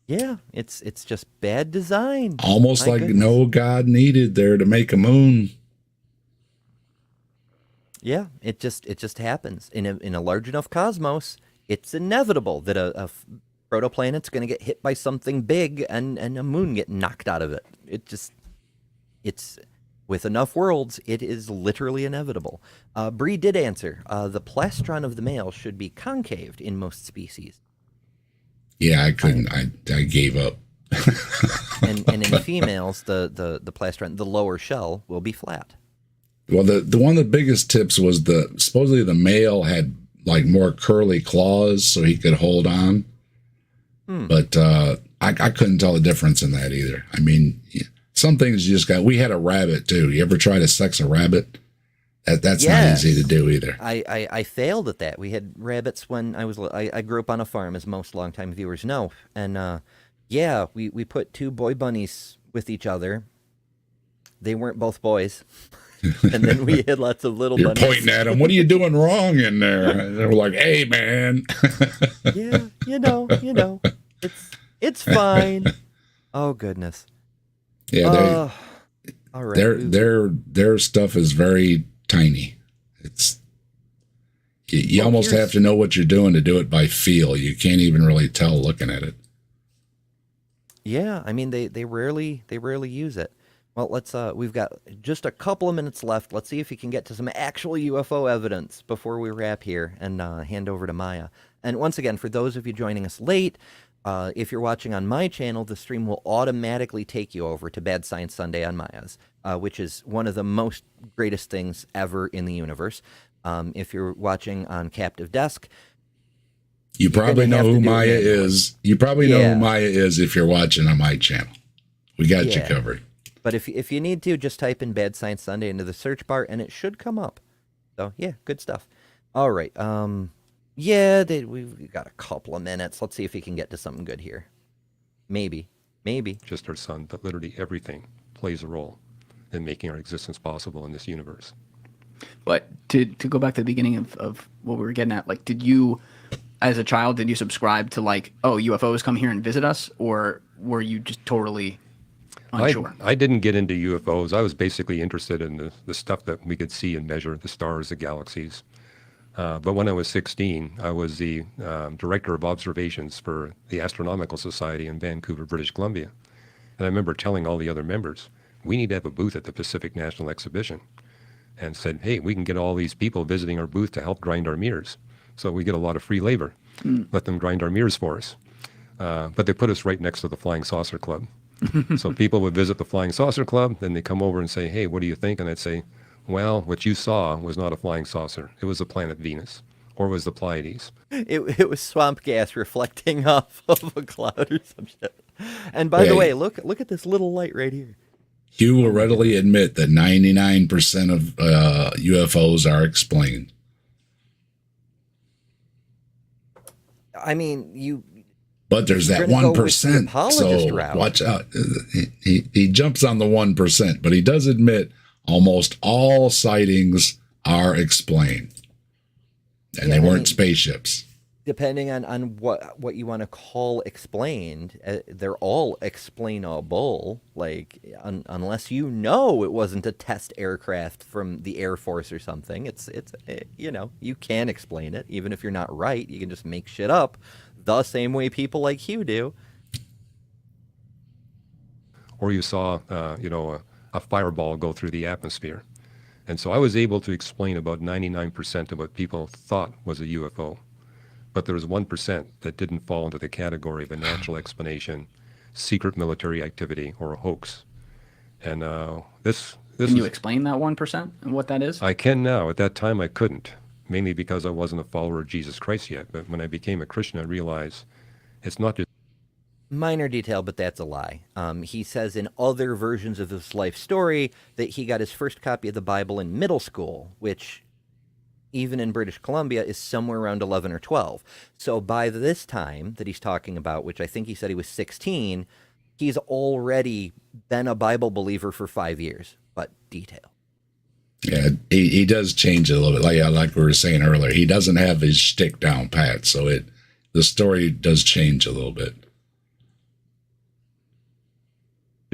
Speaker 1: Yeah, it's just bad design.
Speaker 2: Almost like no God needed there to make a moon.
Speaker 1: Yeah, it just happens in a large enough cosmos. It's inevitable that a protoplanet's going to get hit by something big and a moon get knocked out of it. It's with enough worlds, it is literally inevitable. Bree did answer. The plastron of the male should be concaved in most species.
Speaker 2: Yeah, I couldn't. I gave up.
Speaker 1: and in females, the plastron, the lower shell, will be flat.
Speaker 2: Well, the one of the biggest tips was supposedly the male had like more curly claws so he could hold on. But I couldn't tell the difference in that either. I mean, some things you just got. We had a rabbit too. You ever try to sex a rabbit? That's not easy to do either.
Speaker 1: I failed at that. We had rabbits when I grew up on a farm, as most longtime viewers know. And we put 2 boy bunnies with each other. They weren't both boys. And then we had lots of little bunnies.
Speaker 2: You're pointing at them. What are you doing wrong in there? And they were like, hey, man.
Speaker 1: Yeah, you know. It's fine. Oh, goodness.
Speaker 2: Yeah,
Speaker 1: all right.
Speaker 2: Their stuff is very tiny. It's you almost have to know what you're doing to do it by feel. You can't even really tell looking at it.
Speaker 1: Yeah, I mean they rarely use it. Well, we've got just a couple of minutes left. Let's see if we can get to some actual UFO evidence before we wrap here and hand over to Maya. And once again, for those of you joining us late, if you're watching on my channel, the stream will automatically take you over to Bad Science Sunday on Maya's, which is one of the most greatest things ever in the universe. If you're watching on Captive Desk,
Speaker 2: you probably know who Maya is. You probably know who Maya is if you're watching on my channel. We got you covered.
Speaker 1: But if you need to, just type in Bad Science Sunday into the search bar, and it should come up. So, yeah, good stuff. All right. We've got a couple of minutes. Let's see if we can get to something good here. Maybe. Maybe.
Speaker 3: just our sun, but literally everything plays a role in making our existence possible in this universe.
Speaker 5: But to go back to the beginning of what we were getting at, like, did you, as a child, did you subscribe to like, oh, UFOs come here and visit us, or were you just totally unsure?
Speaker 3: I didn't get into UFOs. I was basically interested in the stuff that we could see and measure, the stars, the galaxies. But when I was 16, I was the director of observations for the Astronomical Society in Vancouver, British Columbia. And I remember telling all the other members, we need to have a booth at the Pacific National Exhibition. And said, hey, we can get all these people visiting our booth to help grind our mirrors. So we get a lot of free labor. Let them grind our mirrors for us. But they put us right next to the Flying Saucer Club. So people would visit the Flying Saucer Club, then they come over and say, hey, what do you think? And I'd say, well, what you saw was not a flying saucer. It was the planet Venus, or it was the Pleiades.
Speaker 1: It was swamp gas reflecting off of a cloud or some shit. And by the way, look at this little light right here.
Speaker 2: Hugh will readily admit that 99% of UFOs are explained.
Speaker 1: I mean,
Speaker 2: but there's that
Speaker 1: You're gonna go with
Speaker 2: 1%.
Speaker 1: the apologist
Speaker 2: So
Speaker 1: route.
Speaker 2: watch out. He jumps on the 1%, but he does admit almost all sightings are explained, and they weren't spaceships.
Speaker 1: Depending on what you want to call explained, they're all explainable. Like unless you know it wasn't a test aircraft from the Air Force or something, it's you can explain it even if you're not right. You can just make shit up, the same way people like Hugh do.
Speaker 3: Or you saw, a fireball go through the atmosphere. And so I was able to explain about 99% of what people thought was a UFO. But there was 1% that didn't fall into the category of a natural explanation, secret military activity, or a hoax. And this
Speaker 5: Can you explain that 1% and what that is?
Speaker 3: I can now. At that time, I couldn't, mainly because I wasn't a follower of Jesus Christ yet. But when I became a Christian, I realized it's not just
Speaker 1: Minor detail, but that's a lie. He says in other versions of his life story that he got his first copy of the Bible in middle school, which even in British Columbia is somewhere around 11 or 12. So by this time that he's talking about, which I think he said he was 16, he's already been a Bible believer for 5 years. But detail.
Speaker 2: Yeah, he does change it a little bit. Like we were saying earlier, he doesn't have his shtick down pat, so the story does change a little bit.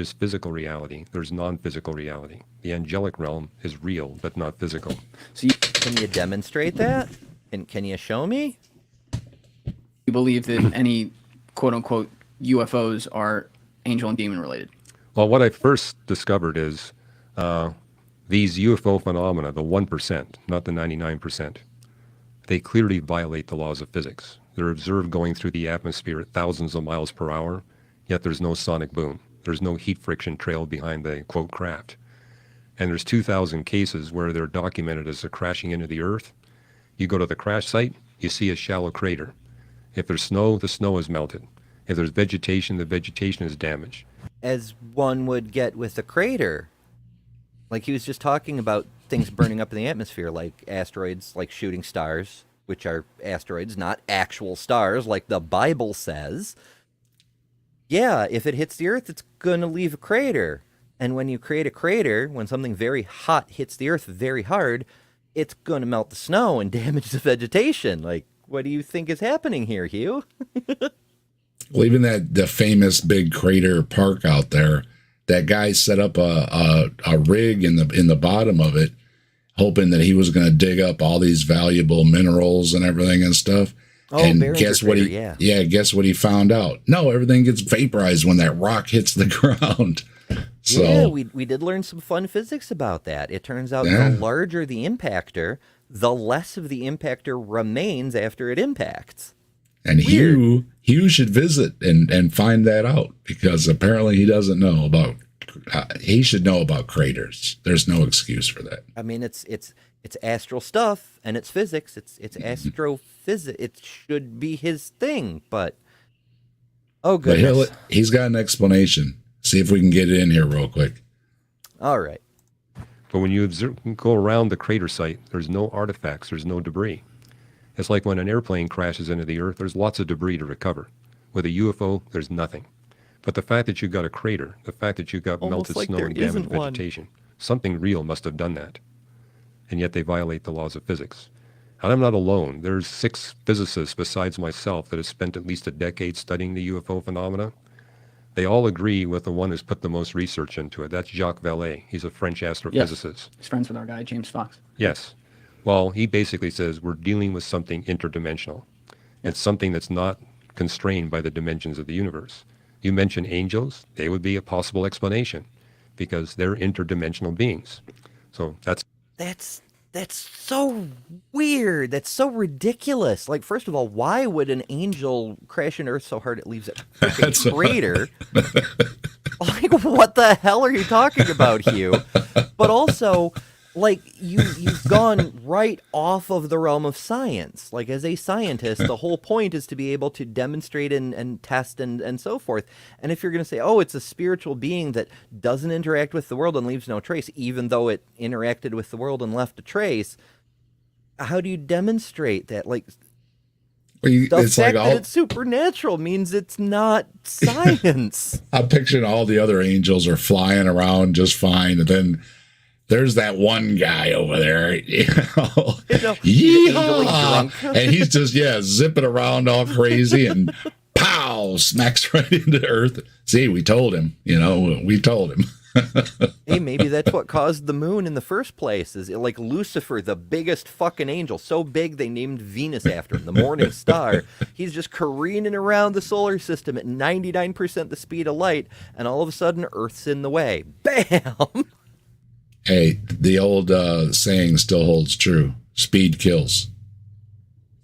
Speaker 3: physical reality. There's non-physical reality. The angelic realm is real, but not physical.
Speaker 5: So
Speaker 1: Can you demonstrate that? And can you show me?
Speaker 5: you believe that any quote-unquote UFOs are angel and demon related?
Speaker 3: Well, what I first discovered is these UFO phenomena, the 1%, not the 99%, they clearly violate the laws of physics. They're observed going through the atmosphere at thousands of miles per hour, yet there's no sonic boom. There's no heat friction trail behind the, quote, craft. And there's 2,000 cases where they're documented as they're crashing into the Earth. You go to the crash site, you see a shallow crater. If there's snow, the snow is melted. If there's vegetation, the vegetation is damaged.
Speaker 1: As one would get with a crater. Like he was just talking about things burning up in the atmosphere, like asteroids, like shooting stars, which are asteroids, not actual stars, like the Bible says. Yeah, if it hits the Earth, it's going to leave a crater. And when you create a crater, when something very hot hits the Earth very hard, it's going to melt the snow and damage the vegetation. Like, what do you think is happening here, Hugh?
Speaker 2: Well, even the famous big crater park out there, that guy set up a rig in the bottom of it, hoping that he was going to dig up all these valuable minerals and everything and stuff.
Speaker 1: Oh,
Speaker 2: and
Speaker 1: Behringer
Speaker 2: guess what
Speaker 1: crater,
Speaker 2: guess what he found out? No, everything gets vaporized when that rock hits the ground. So
Speaker 1: yeah, we did learn some fun physics about that. It turns out the larger the impactor, the less of the impactor remains after it impacts.
Speaker 2: And
Speaker 1: Weird.
Speaker 2: Hugh should visit and find that out, because apparently he doesn't know about. He should know about craters. There's no excuse for that.
Speaker 1: I mean, it's astral stuff and it's physics. It's astrophysics. It should be his thing, but oh
Speaker 2: But
Speaker 1: goodness.
Speaker 2: he's got an explanation. See if we can get it in here real quick.
Speaker 1: All right.
Speaker 3: But when you go around the crater site, there's no artifacts, there's no debris. It's like when an airplane crashes into the Earth, there's lots of debris to recover. With a UFO, there's nothing. But the fact that you've got a crater, the fact that you've got
Speaker 1: Almost
Speaker 3: melted
Speaker 1: like
Speaker 3: snow
Speaker 1: there
Speaker 3: and damaged
Speaker 1: isn't one.
Speaker 3: vegetation, something real must have done that. And yet they violate the laws of physics. And I'm not alone. There's 6 physicists besides myself that have spent at least a decade studying the UFO phenomena. They all agree with the one who's put the most research into it. That's Jacques Vallée. He's a French astrophysicist.
Speaker 5: He's friends with our guy, James Fox.
Speaker 3: Yes. Well, he basically says we're dealing with something interdimensional. It's something that's not constrained by the dimensions of the universe. You mention angels, they would be a possible explanation because they're interdimensional beings. So that's
Speaker 1: so weird. That's so ridiculous. Like, first of all, why would an angel crash into Earth so hard it leaves a freaking crater? Like, what the hell are you talking about, Hugh? But also, like, you've gone right off of the realm of science. Like, as a scientist, the whole point is to be able to demonstrate and test and so forth. And if you're going to say, oh, it's a spiritual being that doesn't interact with the world and leaves no trace, even though it interacted with the world and left a trace, how do you demonstrate that? Like, the
Speaker 2: it's
Speaker 1: fact
Speaker 2: like
Speaker 1: that it's supernatural means it's not science.
Speaker 2: I'm picturing all the other angels are flying around just fine, and then there's that one guy over there, yeehaw! And he's just, zipping around all crazy and pow, smacks right into Earth. See, we told him, we told him.
Speaker 1: Hey, maybe that's what caused the moon in the first place. Is it like Lucifer, the biggest fucking angel, so big they named Venus after him, the morning star. He's just careening around the solar system at 99% the speed of light, and all of a sudden Earth's in the way. Bam!
Speaker 2: Hey, the old saying still holds true. Speed kills.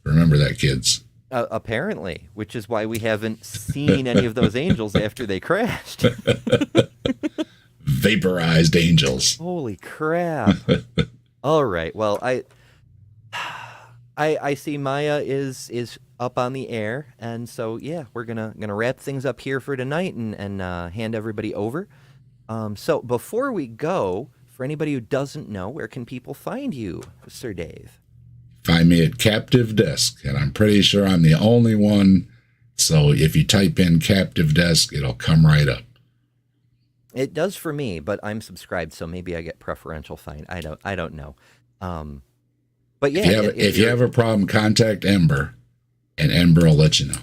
Speaker 2: Remember that, kids.
Speaker 1: Apparently, which is why we haven't seen any of those angels after they crashed.
Speaker 2: Vaporized angels.
Speaker 1: Holy crap. All right. Well, I see Maya is up on the air, and so we're gonna wrap things up here for tonight and hand everybody over. So before we go, for anybody who doesn't know, where can people find you, Sir Dave?
Speaker 2: Find me at Captive Desk, and I'm pretty sure I'm the only one. So if you type in Captive Desk, it'll come right up.
Speaker 1: It does for me, but I'm subscribed, so maybe I get preferential find. I don't know. But
Speaker 2: if you have a problem, contact Ember, and Ember will let you know.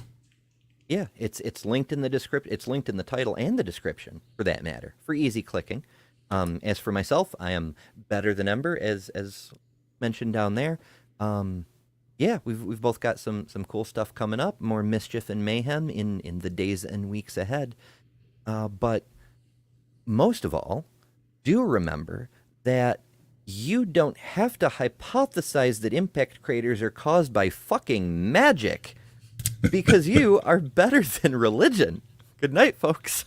Speaker 1: Yeah, it's linked in the description. It's linked in the title and the description, for that matter, for easy clicking. As for myself, I am better than Ember, as mentioned down there. We've both got some cool stuff coming up, more mischief and mayhem in the days and weeks ahead. But most of all, do remember that you don't have to hypothesize that impact craters are caused by fucking magic, because you are better than religion. Good night, folks.